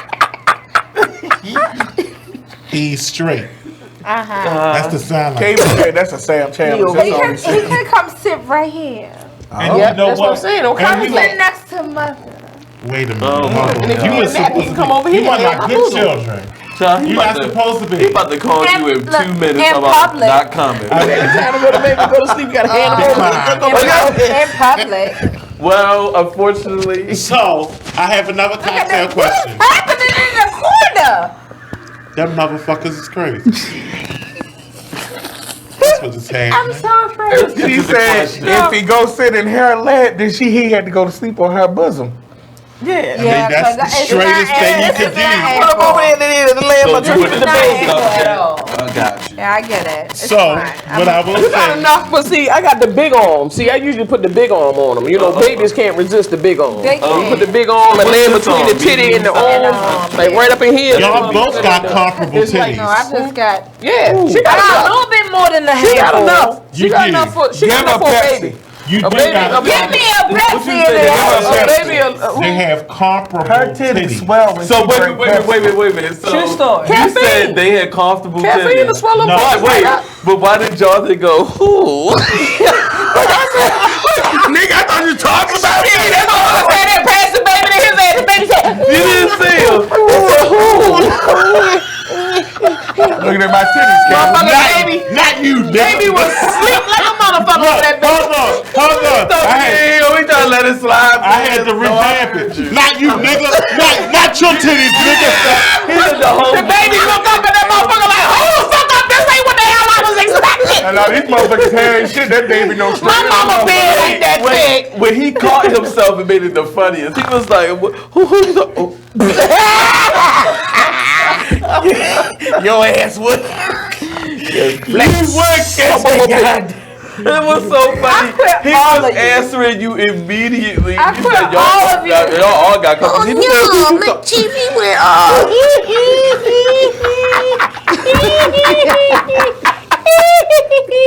He's straight. Uh-huh. That's the sign Cable language. said that's a Sam challenge. That's all he said. He can come sit right here. And Yeah, you know that's what I'm saying. Okay, And we Sit next to mother. Wait a minute. Oh, Hold on. and if You you were get mad, supposed you to can come be. over here You are and not have good my food. children. Child, You're not supposed to He be. about to call you in 2 minutes in about public. not coming. Time to go to bed, go to sleep. You got a hand In public. Well, unfortunately. So, I have another cocktail question. Happening in the corner. Them motherfuckers is crazy. That's what it's saying. I'm so afraid. She said if he go sit in her lap, then he had to go to sleep on her bosom. Yeah. I mean, that's the straightest thing you could do. Put him over there and then lay him So between you the the bed. at all. I got you. Yeah, I get it. It's So, fine. what I will You got say, enough, but see, I got the big arm. See, I usually put the big arm on them. You know, babies can't resist the big arm. They You can't. put the big arm and lay in What's this between the arm? titty and the arm, like right up in here. y'all both got comparable It's like, titties. No, I just got. Yeah, she I got got a enough. little bit more than the She got handful. enough. She You got do. enough for. She Give got enough her for a Pepsi. baby. You A do baby. got A Give me baby. a Pepsi in A there. baby. They have comparable Her titties titties. swell when So she wait a drink minute. So True story. you Caffeine. said they had comfortable Caffeine to titties. swallow. No. Wait, but why did Jonathan go, ooh? Nigga, I thought you talking about me. That's all I said. That pass the baby to his ass. The baby said, You didn't see him. Looking at my titties, Cable. motherfucker, baby. Not you, nigga. Baby was asleep like a motherfucker with that baby. Hold on. We trying to let it slide. I had to revamp it. Not you, nigga. Not your titties, nigga. The baby looked up at that motherfucker like, oh, fuck up. This ain't what the hell I was expecting. And now these motherfuckers hair and shit, that baby no straight. My mama bed ain't that big. When he caught himself and made it the funniest, he was like, who you know? Oh. Your ass would. It was so funny. He was answering you immediately. I He put said, all of you. y'all all got couple. He said, Jimmy went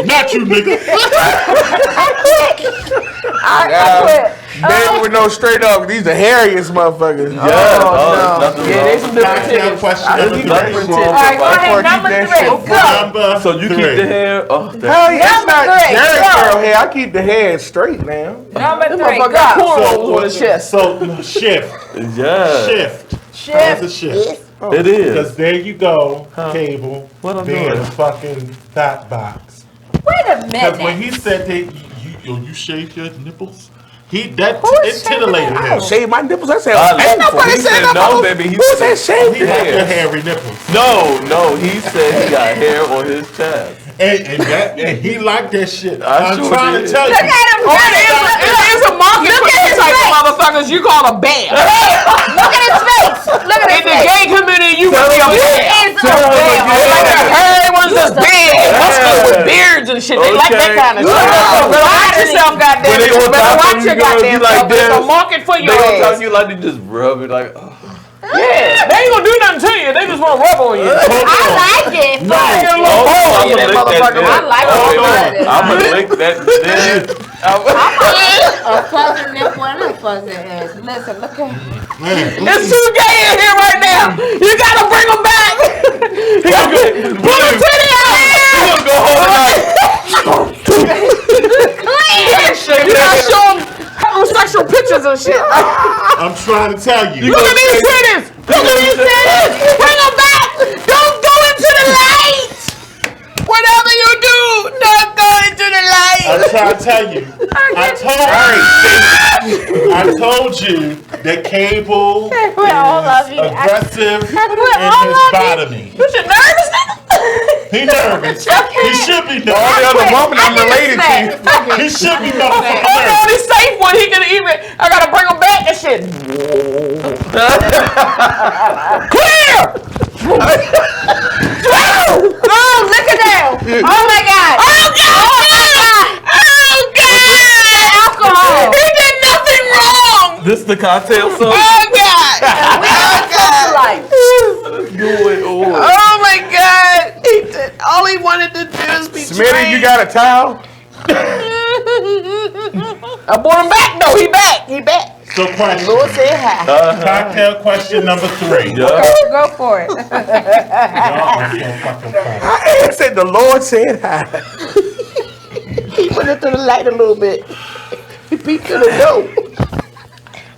Not you, nigga. Baby with no straight up. These the hairiest motherfuckers. no. Yeah, they some different titties. Question number three. All right, go ahead. Number 3. Go. Number So you keep the hair? Oh, Hell yeah, it's Number not 3, Jerry go. curl hair. I keep the hair straight now. Number 3. Motherfucker got Go. cornrows on his chest. So shift. yeah. Shift. That's a shift. It is. Because there you go, Cable. What I'm being doing? a fucking fat box. Wait a Because when minute. he said that you shave your nipples, it titillated I don't him. shave my nipples. I said, Ain't nobody said no, baby. Who said shave He got your hair. hairy nipples. No, he said he got hair on his chest. And he liked that shit. I I'm sure trying did. to tell you. Look at him. It is a market Look for at these his type of face. motherfuckers you call a bear. Look at his face. Look at his In the face. gay community, you would be a He bear. is a bear. Like the hairy ones that's big, muscular with beards and shit. They like that kind of shit. So better watch yourself, goddamn When they it. gonna Better talk to watch you, your girl, goddamn you like self. There's a this. market for They your gonna talk ass. to you like they just rub it like, oh. Yeah, they ain't gonna do nothing to you. They just want to rub on you. I like it. No. Get a little ball on you, that motherfucker. I like it. I'm gonna lick that dick. A fuzzy nipple and a fuzzy ass. Listen, look at him. It's too gay in here right now. You gotta bring them back. Pull the titty out here. You gonna go home tonight? You gotta show them heterosexual pictures and shit. I'm trying to tell you. Look at these titties. Look at these titties. Bring them back. Don't go into the light. Whatever you do, don't go into the light. I'm trying to tell you. I told you that Cable We all love you. is aggressive in all his love you. bottoming. You should nervous, nigga. He nervous. He should be All the nervous. other woman I'm related to. He should be motherfucking Oh, no, nervous. he's safe when he can even. I gotta bring him back and shit. Clear! Oh, look at that. Oh my God. Oh, God! Oh my God. Oh, God! Alcohol. He did nothing wrong! This the cocktail song? Oh, God! Minnie, you got a towel? I brought him back though. He back. So question. Lord said hi. Cocktail question number 3. Go for it. I said the Lord said hi. He put it to the light a little bit. He peeped to the door.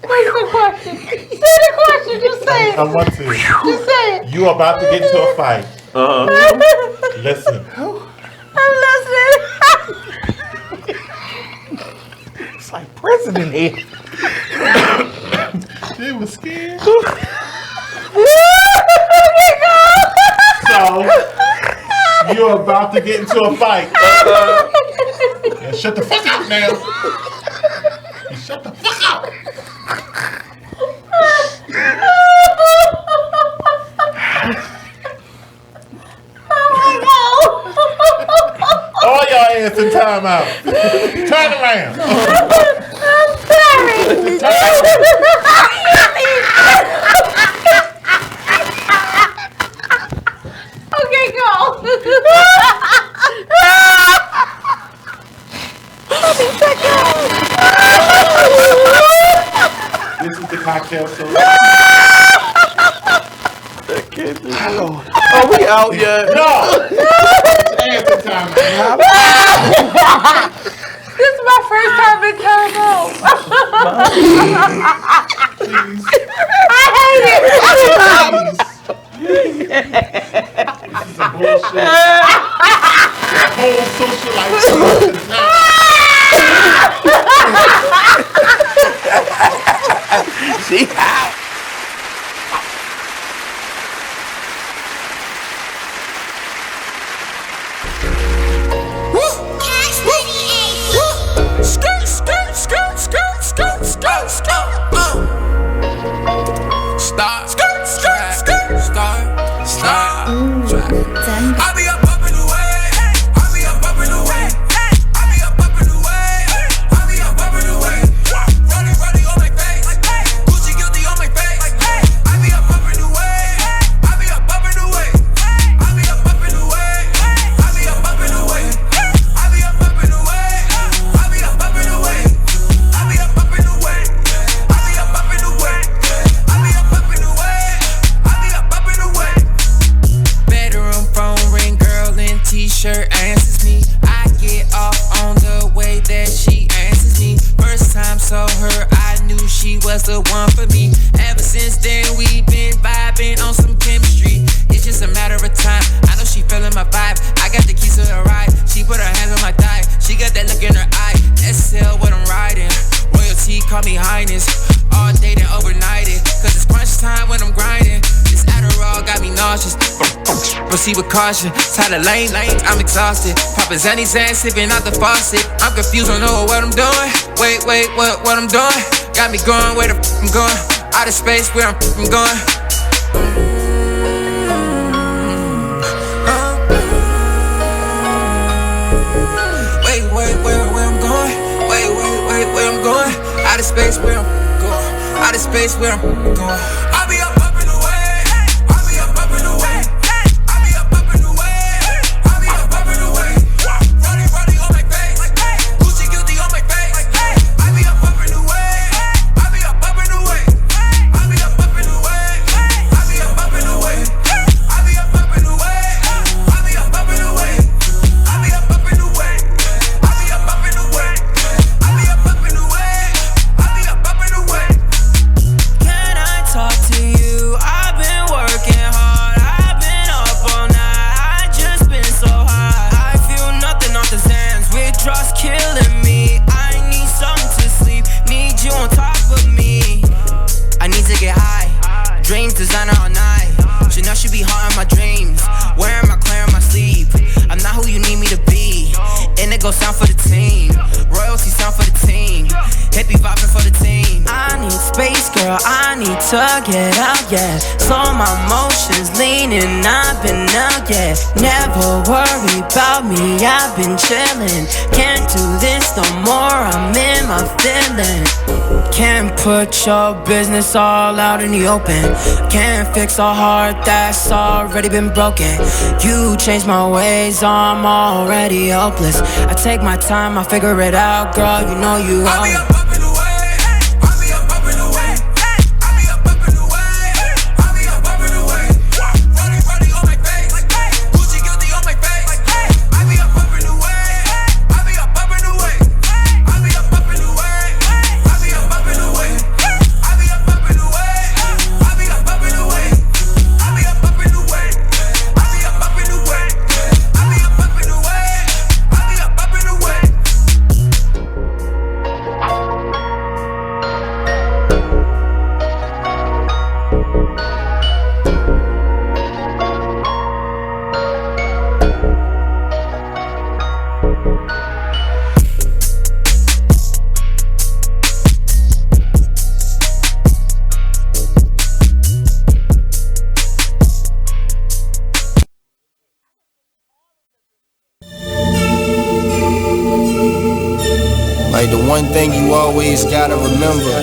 What's the question? Say the question. Just say it. I want to. Just say it. You about to get into a fight. Listen. I'm listening. It's like president here. They was scared. Okay, go. So, you're about to get into a fight. Yeah, shut the fuck up now. You shut the fuck up. All y'all ass in timeout. Turn around. I'm sorry. Okay, go. This is the cocktail show. Are we out yet? No. Ass in timeout. This is my first time in timeout. I hate it. This is a bullshit. That whole socialite See how? I'll be up in the way. I'll be up in the way. I'll be up in the way. I'll be up in the way. Running on my face. Gucci guilty on my face. I'll be up in the way. I'll be up in the way. I'll be up in the way. I'll be up in the way. I'll be up in the way. I'll be up in the way. I'll be up in the way. I'll be up in the way. I'll be up in the way. I'll be up in the way. Bedroom phone ring, girl in t-shirt answers me. I get off on the way that she answers me. First time saw her, I knew she was the one for me. Ever since then, we've been vibing on some chemistry. It's just a matter of time. I know she feeling my vibe. I got the keys to the ride. She put her hands on my thigh. She got that look in her eye. SL what I'm riding. Royalty, call me highness. All day and overnighted. Cause it's crunch time when I'm grinding. This Adderall got me nauseous. Proceed with caution. Tired of lane, I'm exhausted. Poppin' Zanny Zan, sipping out the faucet. I'm confused, don't know what I'm doing. Wait, what I'm doing? Got me going where the f I'm going. Out of space, where I'm going. Wait, where I'm going? Wait, where I'm going? Out of space, where I'm going. Out of space, where I'm going. I'll be up in the way. I'll be up in the way. I'll be up in the way. I'll be up in the way. Running on my face. Gucci guilty on my face. I'll be up in the way. I'll be up in the way. I'll be up in the way. I'll be up in the way. I'll be up in the way. I'll be up in the way. I'll be up in the way. I'll be up in the way. I'll be up in the way. I'll be up in the way. Can I talk to you? I've been working hard. I've been up all night. I just been so high. I feel nothing off the sands. Withdrawals killing me. I need something to sleep. Need you on top of me. I need to get high. Dreams designer all night. Chanel should be hot in my dreams. Wearing my clear on my sleeve. I'm not who you need me to be. Indigo sound for the team. Royalty sound for the team. Hippie vibing for the team. I need space, girl. I need to get out, yeah. Slow my motions, leaning, I've been out, yeah. Never worry about me, I've been chillin'. Can't do this no more, I'm in my feelings. Can't put your business all out in the open. Can't fix a heart that's already been broken. You changed my ways, I'm already hopeless. I take my time, I figure it out, girl, you know you are. Like the one thing you always gotta remember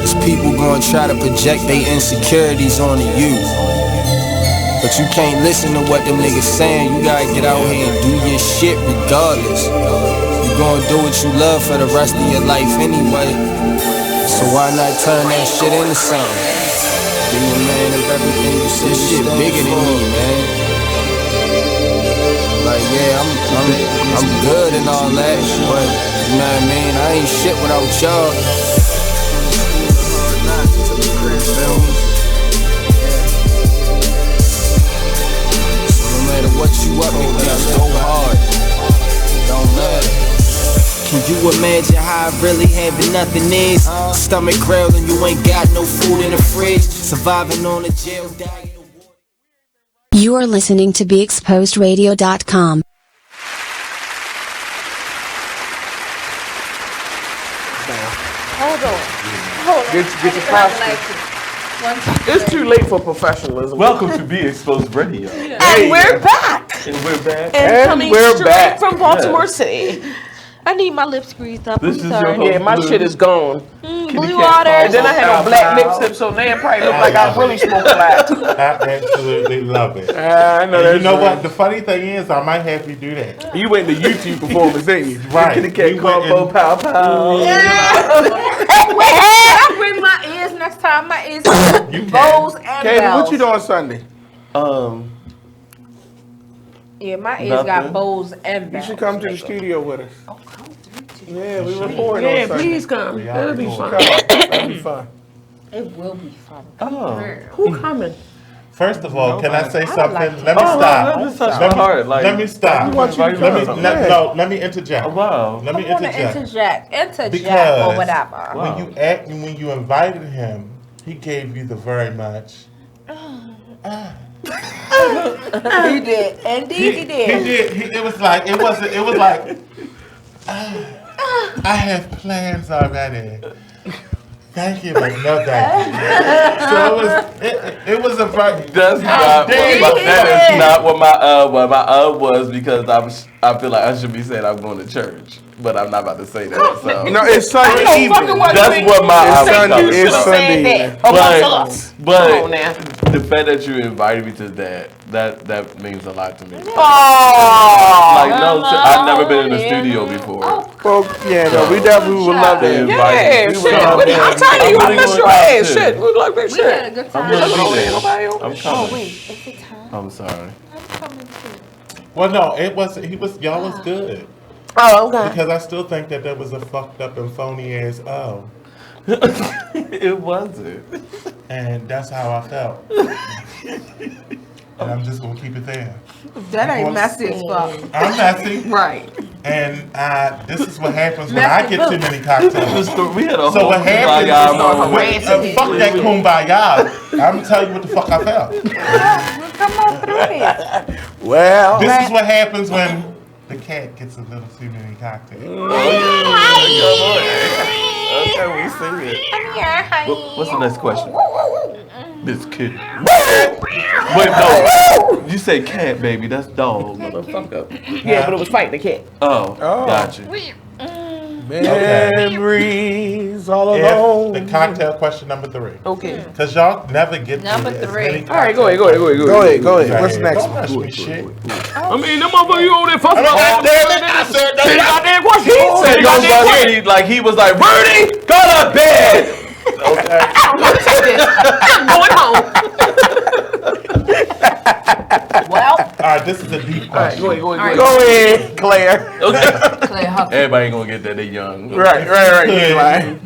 is people gonna try to project their insecurities onto you. But you can't listen to what them niggas saying. You gotta get out here and do your shit regardless. You gonna do what you love for the rest of your life anyway. So why not turn that shit into something? Be a man of everything you see. This shit bigger than me, man. Like yeah, I'm good and all that, but you know what I mean? I ain't shit without y'all. So no matter what you up to, just go hard. Don't matter. Can you imagine how I really having nothing is? Stomach growling, you ain't got no food in the fridge. Surviving on a jail diet. You are listening to BeExposedRadio.com. Hold on. Get your costume. It's too late for professionalism. Welcome to Be Exposed Radio. And we're back. And we're back. And coming straight back. from Baltimore Yes. City. I need my lips greased up. This I'm is sorry. your Yeah, my shit is gone. Blue water. And then I had on black lipstick, so now it probably look like I really smoke black. I absolutely love it. I know And that's you know right. what? The funny thing is, I might have you do that. You went to YouTube performance, didn't you? Right. Kitty cat You went combo, and- pow pow. I bring my ears next time. My ears bows and Katie, bells. what you doing Sunday? Yeah, my ears got Nothing. bows and You bells. should come to the studio with us. Oh, come to Yeah, we recording Yeah, on Sunday. please come. It'll be fun. That'll be fun. It will be fun. Who coming? First of all, can I say I would something? like Let me to. stop. Let me touch my heart. Like, let me stop. we want you to Let me, come. let me interject. Oh, wow. Let me Come on and interject. interject Because or whatever. when you invited him, he gave you the very much. He did. Indeed, he did. He did. It was like I have plans already. Thank you, but no thank you. So it was a very. That's not. That is not what my was because I feel like I should be saying I'm going to church, but I'm not about to say that. So No, it's Sunday evening. that's what my It's Sunday. But Come on now. the fact that you invited me to that means a lot to me. Oh, Like no, I've never been in the studio before. Well, yeah, no, we definitely would love They to. invited me. I'm telling you, I miss your ass. Shit, we like that We had a shit. good I'm time. gonna be there. Nobody over. I'm coming. Oh, wait. Is it time? I'm sorry. I'm coming too. Well, no, it was. Y'all was good. Oh, okay. Because I still think that was a fucked up and phony ass It wasn't. and that's how I felt. And I'm just gonna keep it there. That ain't messy as fuck. I'm messy. Right. And this is what happens when I get too many cocktails. We had a So whole what happens kumbaya is, fuck that kumbaya. I'm telling you what the fuck I felt. Come on through it. Well, This is what happens when the cat gets a little too many cocktails. Okay, we see it. What's the next question? This kid. Wait, no. You say cat, baby. That's dog, motherfucker. Yeah, but it was fighting the cat. Oh. Gotcha. Memories all alone. The cocktail question number 3. Okay. Because y'all never get Number to 3. All right, go ahead. Go ahead. What's next? Don't rush me, shit. I mean, them motherfuckers you over there fucking about that. I said Say the goddamn question. He said goddamn question. Like he was like, Rudy, go to bed. Okay. I'm going home. Well. All right, this is a deep question. All right, go ahead. Go ahead, Claire. Okay. Everybody ain't gonna get that. They young. Right.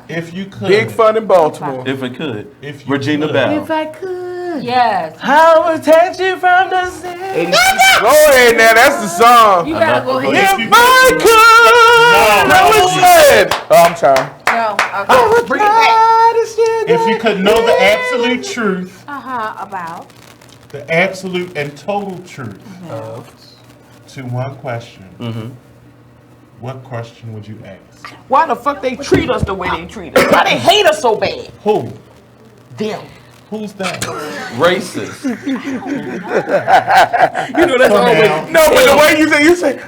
If you could. Big fun in Baltimore. If it could. If you Regina could. Bell. I could. Yes. I will protect you from the sin. Go ahead now. That's the song. You gotta go ahead. If I could. No, it's good. Oh, I'm sorry. No. Okay. Bring it back. If you could know the absolute truth, About. the absolute and total truth to one question, what question would you ask? Why the fuck they treat us the way they treat us? Why they hate us so bad? Who? Them. Who's that? Racist. You know that's always. No, but the way you say,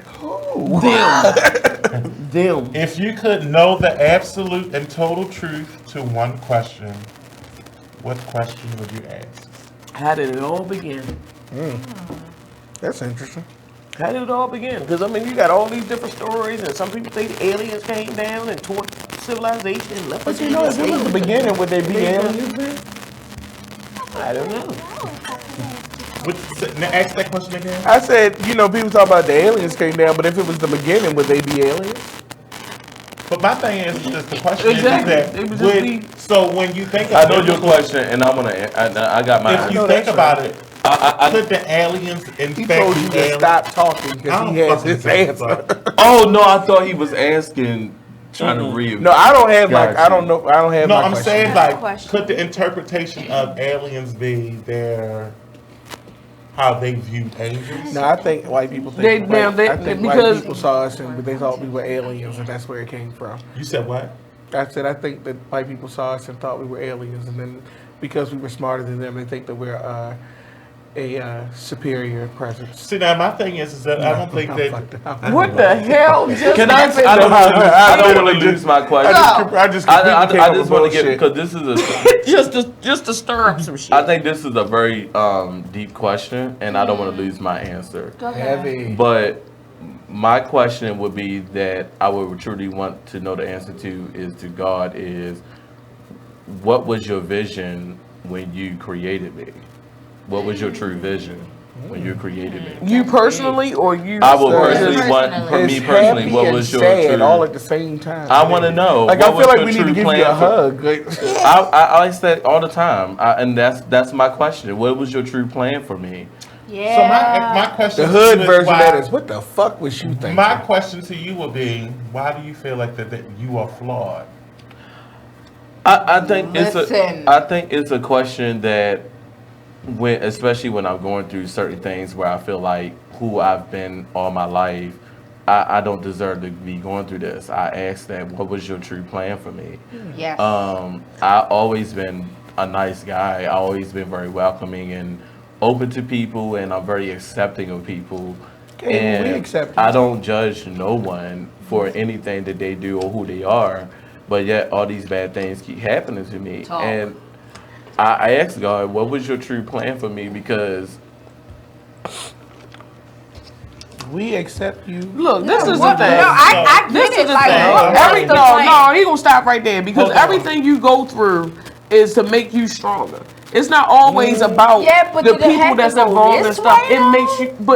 Them. If you could know the absolute and total truth to one question, what question would you ask? How did it all begin? That's interesting. How did it all begin? Because I mean, you got all these different stories, and some people think the aliens came down and tore civilization and left us. But you know, if it was the beginning, would they be aliens then? I don't know. Ask that question again. I said, people talk about the aliens came down, but if it was the beginning, would they be aliens? But my thing is just the question Exactly. is It would that just be- so when you think I know your question, and I'm gonna. I got mine. If you think about it, could the aliens in He fact told you be to aliens? stop talking because he has his answer. Oh no, I thought he was asking, trying to read. No, I don't have Gotcha. I don't know. I don't have. No, my I'm question. saying like, could the interpretation of aliens be their how they viewed angels? No, I think white people think. I think white people saw us and they thought we were aliens, and that's where it came from. You said what? I said I think that white people saw us and thought we were aliens, and then because we were smarter than them, they think that we're a superior presence. See, now my thing is that I don't think that. What the hell just Can I? happened? I don't want to lose my question. I just want to get because this is a just to stir up some shit. I think this is a very deep question, and I don't want to lose my answer. Heavy. But my question would be that I would truly want to know the answer to is to God is, what was your vision when you created me? What was your true vision when you created me? You personally, or you? I would personally want, for me personally, what was your sad true? all at the same time? I want to know. Like what I feel was like your we need to true give plan you a for- hug. Like, I say all the time, and that's my question. What was your true plan for me? Yeah. So my question. the hood to you is version of why- that is, what the fuck was you thinking? My question to you would be, why do you feel like that you are flawed? I think Listen. it's a question that especially when I'm going through certain things where I feel like who I've been all my life, I don't deserve to be going through this. I asked that, what was your true plan for me? Yes. I always been a nice guy. I always been very welcoming and open to people, and I'm very accepting of people. Okay, and we accept you. I don't judge no one for anything that they do or who they are, but yet all these bad things keep happening to me. Talk. And I asked God, what was your true plan for me? Because we accept you. Look, this is the Well, thing. no, I This get is it. the Like, thing. what was the plan? No, he gonna stop right there because Hold on. everything you go through is to make you stronger. It's not always about Yeah, but the did it people have to that's go involved this and stuff. way,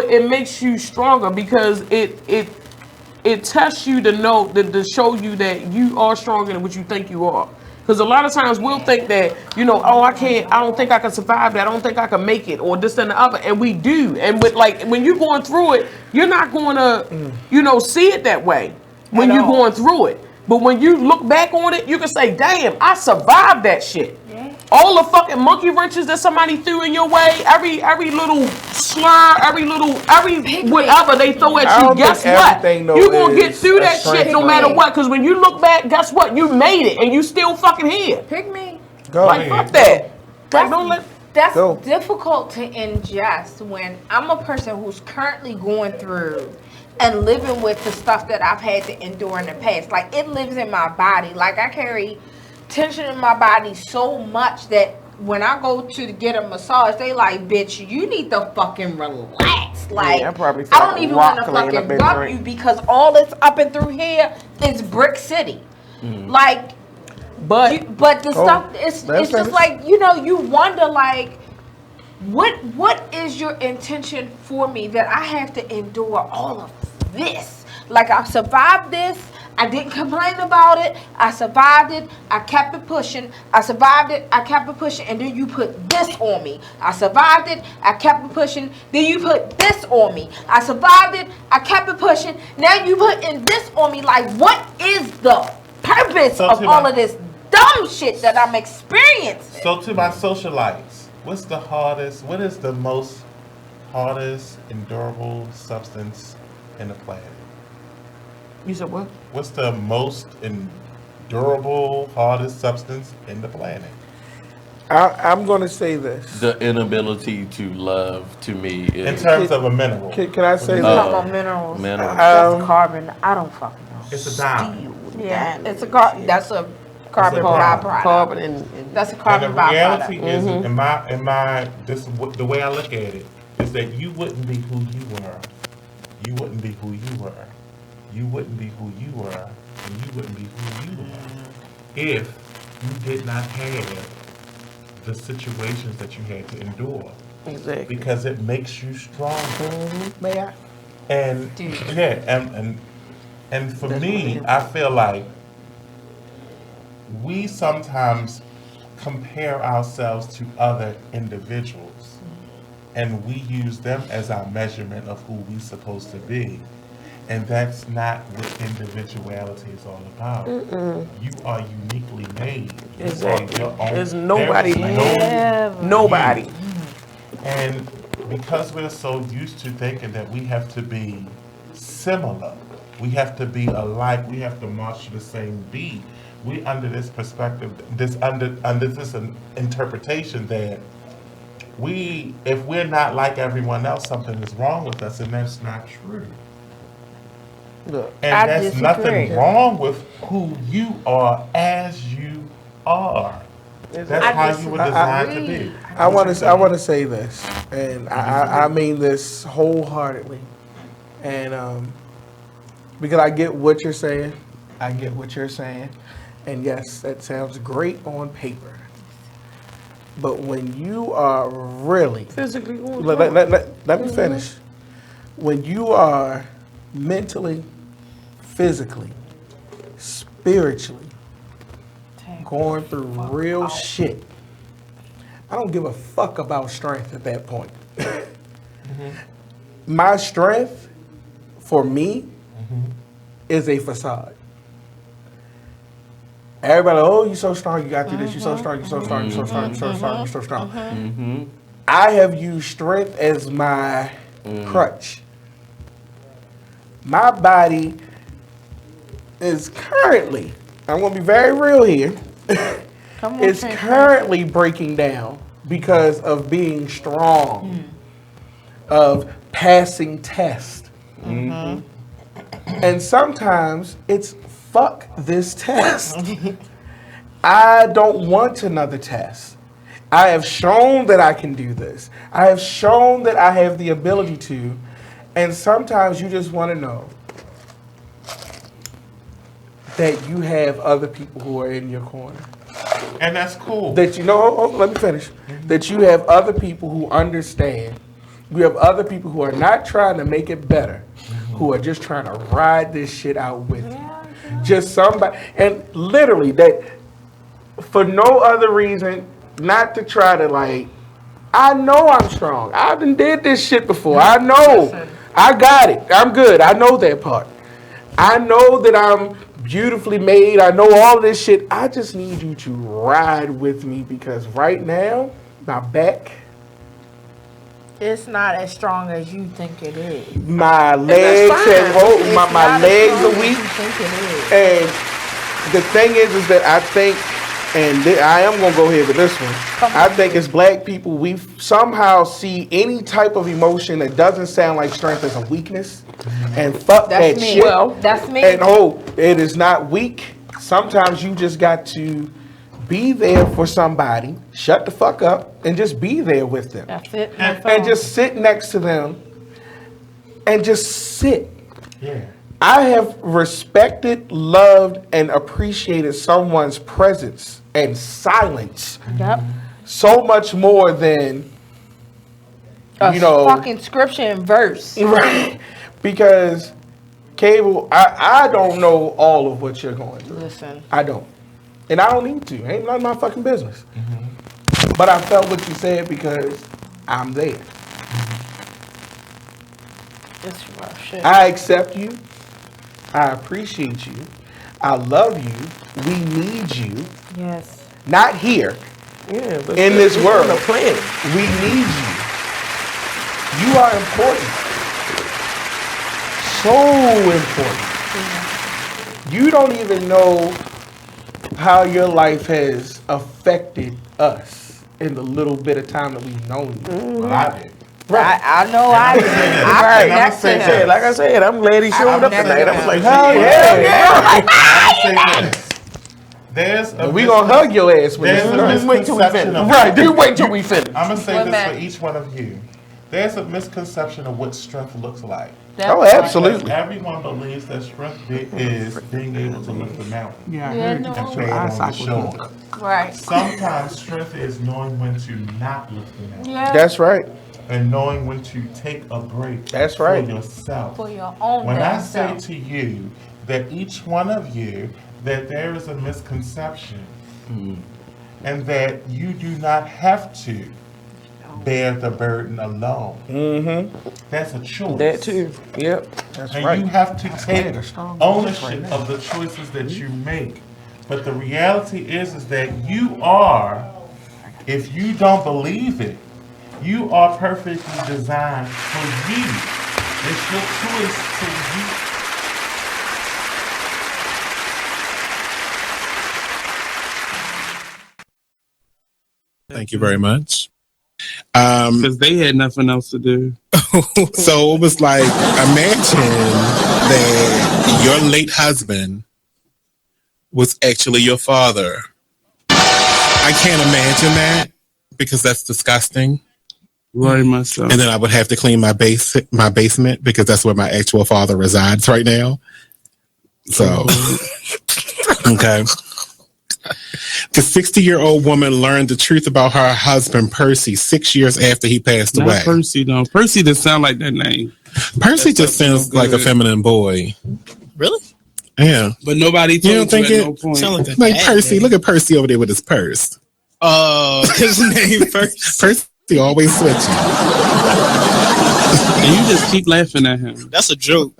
It makes you stronger because it tests you to know to show you that you are stronger than what you think you are. Because a lot of times we'll think that, oh, I don't think I can survive that. I don't think I can make it, or this and the other. And we do. And with when you're going through it, you're not going to, see it that way when you're going through it. But when you look back on it, you can say, damn, I survived that shit. all the fucking monkey wrenches that somebody threw in your way, every little slur, every whatever they throw at you, guess what? You gonna get through that shit no matter what. Because when you look back, guess what? You made it, and you still fucking here. Pick me. Go like ahead. fuck that. That's Go. difficult to ingest when I'm a person who's currently going through and living with the stuff that I've had to endure in the past. Like, it lives in my body. Like, I carry tension in my body so much that when I go to get a massage, they like, bitch, you need to fucking relax. Like, Yeah, I I don't even want to fucking rub you because all that's up and through here is Brick City. Like, but the stuff, it's just like, you know, you wonder, like, what is your intention for me that I have to endure all of this? Like, I've survived this. I didn't complain about it. I survived it. I kept it pushing. I survived it. I kept it pushing. And then you put this on me. I survived it. I kept it pushing. Then you put this on me. I survived it. I kept it pushing. Now you putting this on me. Like, what is the purpose of all of this dumb shit that I'm experiencing? So to my socialites, what is the most hardest endurable substance in the planet? You said what? What's the most endurable, hardest substance in the planet? I'm going to say this. The inability to love, to me, is... In terms of a mineral. Can I say that? Minerals. Minerals. Carbon. I don't fucking know. It's a dime. Yeah, it's a carbon. That's a carbon byproduct. Carbon and that's a carbon byproduct. And the reality is, Mm-hmm. the way I look at it, is that you wouldn't be who you were. You wouldn't be who you were. You wouldn't be who you were, and you wouldn't be who you were if you did not have the situations that you had to endure. Exactly. Because it makes you stronger. May I? And and for me, I feel like we sometimes compare ourselves to other individuals, and we use them as our measurement of who we're supposed to be. And that's not what individuality is all about. You are uniquely made. Exactly. Your own, There's nobody. nobody. And because we're so used to thinking that we have to be similar, we have to be alike, we have to march to the same beat, we under this perspective, under this interpretation that if we're not like everyone else, something is wrong with us, and that's not true. Look, and there's nothing wrong with who you are as you are. That's how you were designed to be. I want to say this, and I mean this wholeheartedly, and because I get what you're saying, and yes, that sounds great on paper, but when you are really physically, let me finish. When you are mentally, physically, spiritually going through real shit, I don't give a fuck about strength at that point. My strength, for me, is a facade. Everybody, oh, you so strong, you got through this, you so strong, you so strong, you so strong, you so strong, you so strong. I have used strength as my crutch. My body is currently, I'm going to be very real here, it's currently breaking down because of being strong, of passing tests. And sometimes it's fuck this test. I don't want another test. I have shown that I can do this. I have shown that I have the ability to. And sometimes you just want to know that you have other people who are in your corner. And that's cool. That you know, let me finish. That you have other people who understand. You have other people who are not trying to make it better, who are just trying to ride this shit out with you. Just somebody, and literally that, for no other reason, not to try to like, I know I'm strong. I done did this shit before. I know. I got it. I'm good. I know that part. I know that I'm beautifully made. I know all of this shit. I just need you to ride with me because right now, my back, It's not as strong as you think it is. my legs my legs are weak. And the thing is that I think, and I am gonna go ahead with this one. I think as black people, we somehow see any type of emotion that doesn't sound like strength as a weakness, and fuck That's that me. shit. Well, that's me. And it is not weak. Sometimes you just got to be there for somebody, shut the fuck up, and just be there with them. That's it. And just sit next to them, and just sit. Yeah. I have respected, loved, and appreciated someone's presence and silence so much more than fucking scripture and verse. Right. Because Cable, I don't know all of what you're going through. Listen. I don't. And I don't need to. Ain't none of my fucking business. But I felt what you said because I'm there. It's rough shit. I accept you. I appreciate you. I love you. We need you. Yes. Not here. Yeah, but in this world. On the planet. We need you. You are important. So important. You don't even know how your life has affected us in the little bit of time that we've known you. Well, I did. Right. I know I did. I connect to him. Like I said, I'm glad he showed up tonight. I'm like, hell yeah. There's we gonna hug your ass when there's a misconception of right. Do wait till we finish. I'm gonna say this for each one of you. There's a misconception of what strength looks like. Oh, absolutely. Because everyone believes that strength is being able to lift a mountain. Yeah, and carry it on the shoulder. Right. Sometimes strength is knowing when to not lift the mountain. Yeah. That's right. And knowing when to take a break. That's right. For yourself. For your own When I damn say self. to you that each one of you that there is a misconception and that you do not have to bear the burden alone. That's a choice. That too. Yep. That's and right. you have to take a strong ownership voice right now. of the choices that you make. But the reality is that you are, if you don't believe it, you are perfectly designed for you. It's your choice to you. Thank you very much. Because they had nothing else to do. So it was like, imagine that your late husband was actually your father. I can't imagine that because that's disgusting. Right, myself. And then I would have to clean my basement because that's where my actual father resides right now. So, okay. The 60-year-old woman learned the truth about her husband, Percy, 6 years after he passed Not away. Percy, though. Percy doesn't sound like that name. Percy just sounds like a feminine boy. Really? Yeah. But nobody told You don't think at it? no point. Sound like that Like bad Percy. name. Look at Percy over there with his purse. His name first. Percy always switching. And you just keep laughing at him. That's a joke.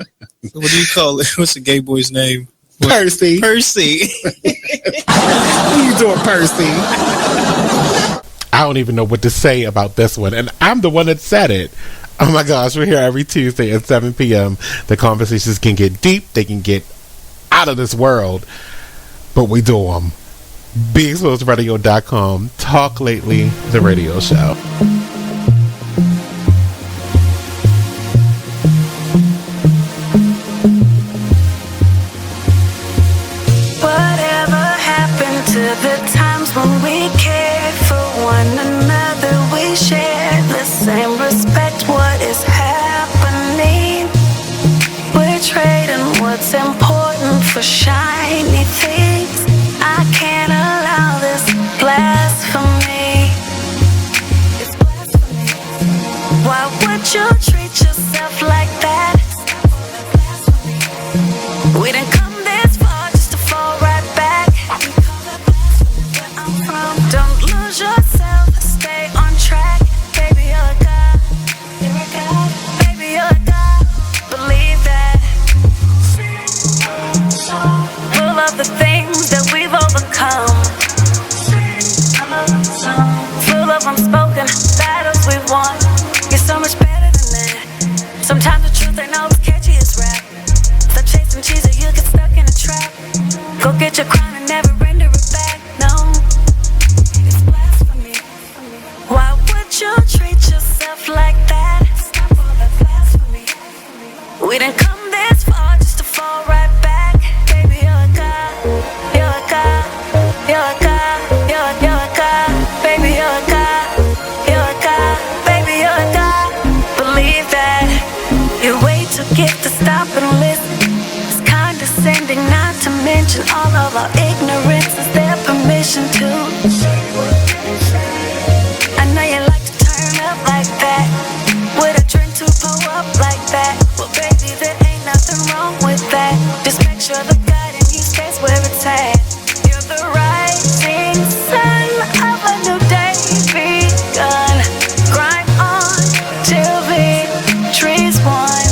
What do you call it? What's the gay boy's name? Percy. Percy. What are you doing, Percy? I don't even know what to say about this one. And I'm the one that said it. Oh my gosh, we're here every Tuesday at 7 p.m. The conversations can get deep. They can get out of this world. But we do them. BeExposedRadio.com. Talk Lately, the radio show. Whatever happened to the times when we cared for one another? We shared the same respect. What is happening? We're trading what's important for shiny things. I can't allow this blasphemy. It's blasphemy. Why would you treat yourself like that? We didn't come this far just to fall right back. Don't lose yourself, stay on track. Baby, you're a god. You're a god. Baby, you're a god. Believe that. things that we've overcome. Full of unspoken battles we've won. You're so much better than that. Sometimes the truth ain't always catchy as rap. Stop chasing cheese or you'll get stuck in a trap. Go get your crown and never render it back. No, it's blasphemy. Why would you treat yourself like that? Stop all that blasphemy. We didn't come this far just to fall right back. Baby, you're a god. You're a god. You're a god. You're a god. Baby, you're a god. You're a god. Baby, you're a god. Believe that. You're way too gifted to stop and listen. It's condescending, not to mention all of our ignorance. Is their permission to? I know you like to turn up like that. With a drink to pull up like that. Well, baby, there ain't nothing wrong with that. Just make sure the God in you stays where it's at. You're the rising sun of a new day begun. Grind on till victory's won.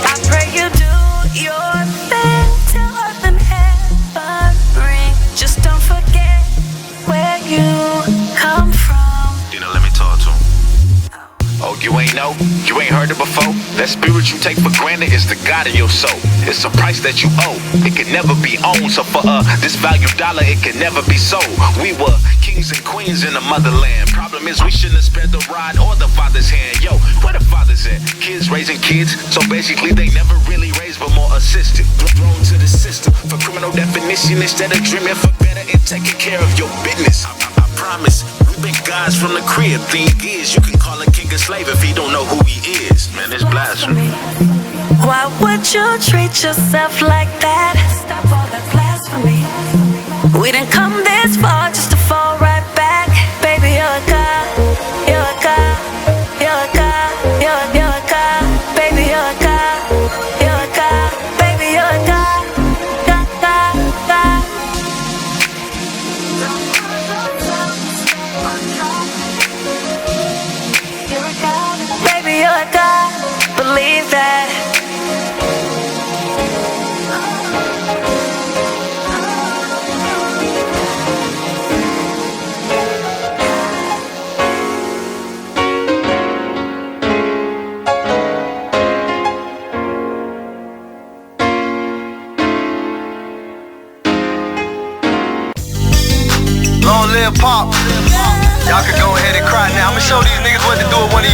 I pray you do your thing till earth and heaven ring. Just don't forget where you come from. You know, let me talk to him. Oh, you ain't know? You ain't heard it before? That spirit you take for granted is the God of your soul. It's a price that you owe. It can never be owned. So for this valued dollar, it can never be sold. We were kings and queens in the motherland. Problem is we shouldn't have spared the rod or the father's hand. Yo, where the fathers at? Kids raising kids. So basically they never really raised but more assisted. Thrown to the system for criminal definition instead of dreaming for better and taking care of your business. I promise. Big guys from the crib. Thing is, you can call a king a slave if he don't know who he is. Man, it's blasphemy. Why would you treat yourself like that? Stop all that blasphemy. We didn't come this far just to fall right back. Baby, you're a god. You're a god. You're a god. You're a god. Baby, you're a god. You're a god. Baby, you're a god. God, God, God. Baby, you're a god. Believe that. Long live Pop. Y'all can go ahead and cry now. I'ma show these niggas what to do with one of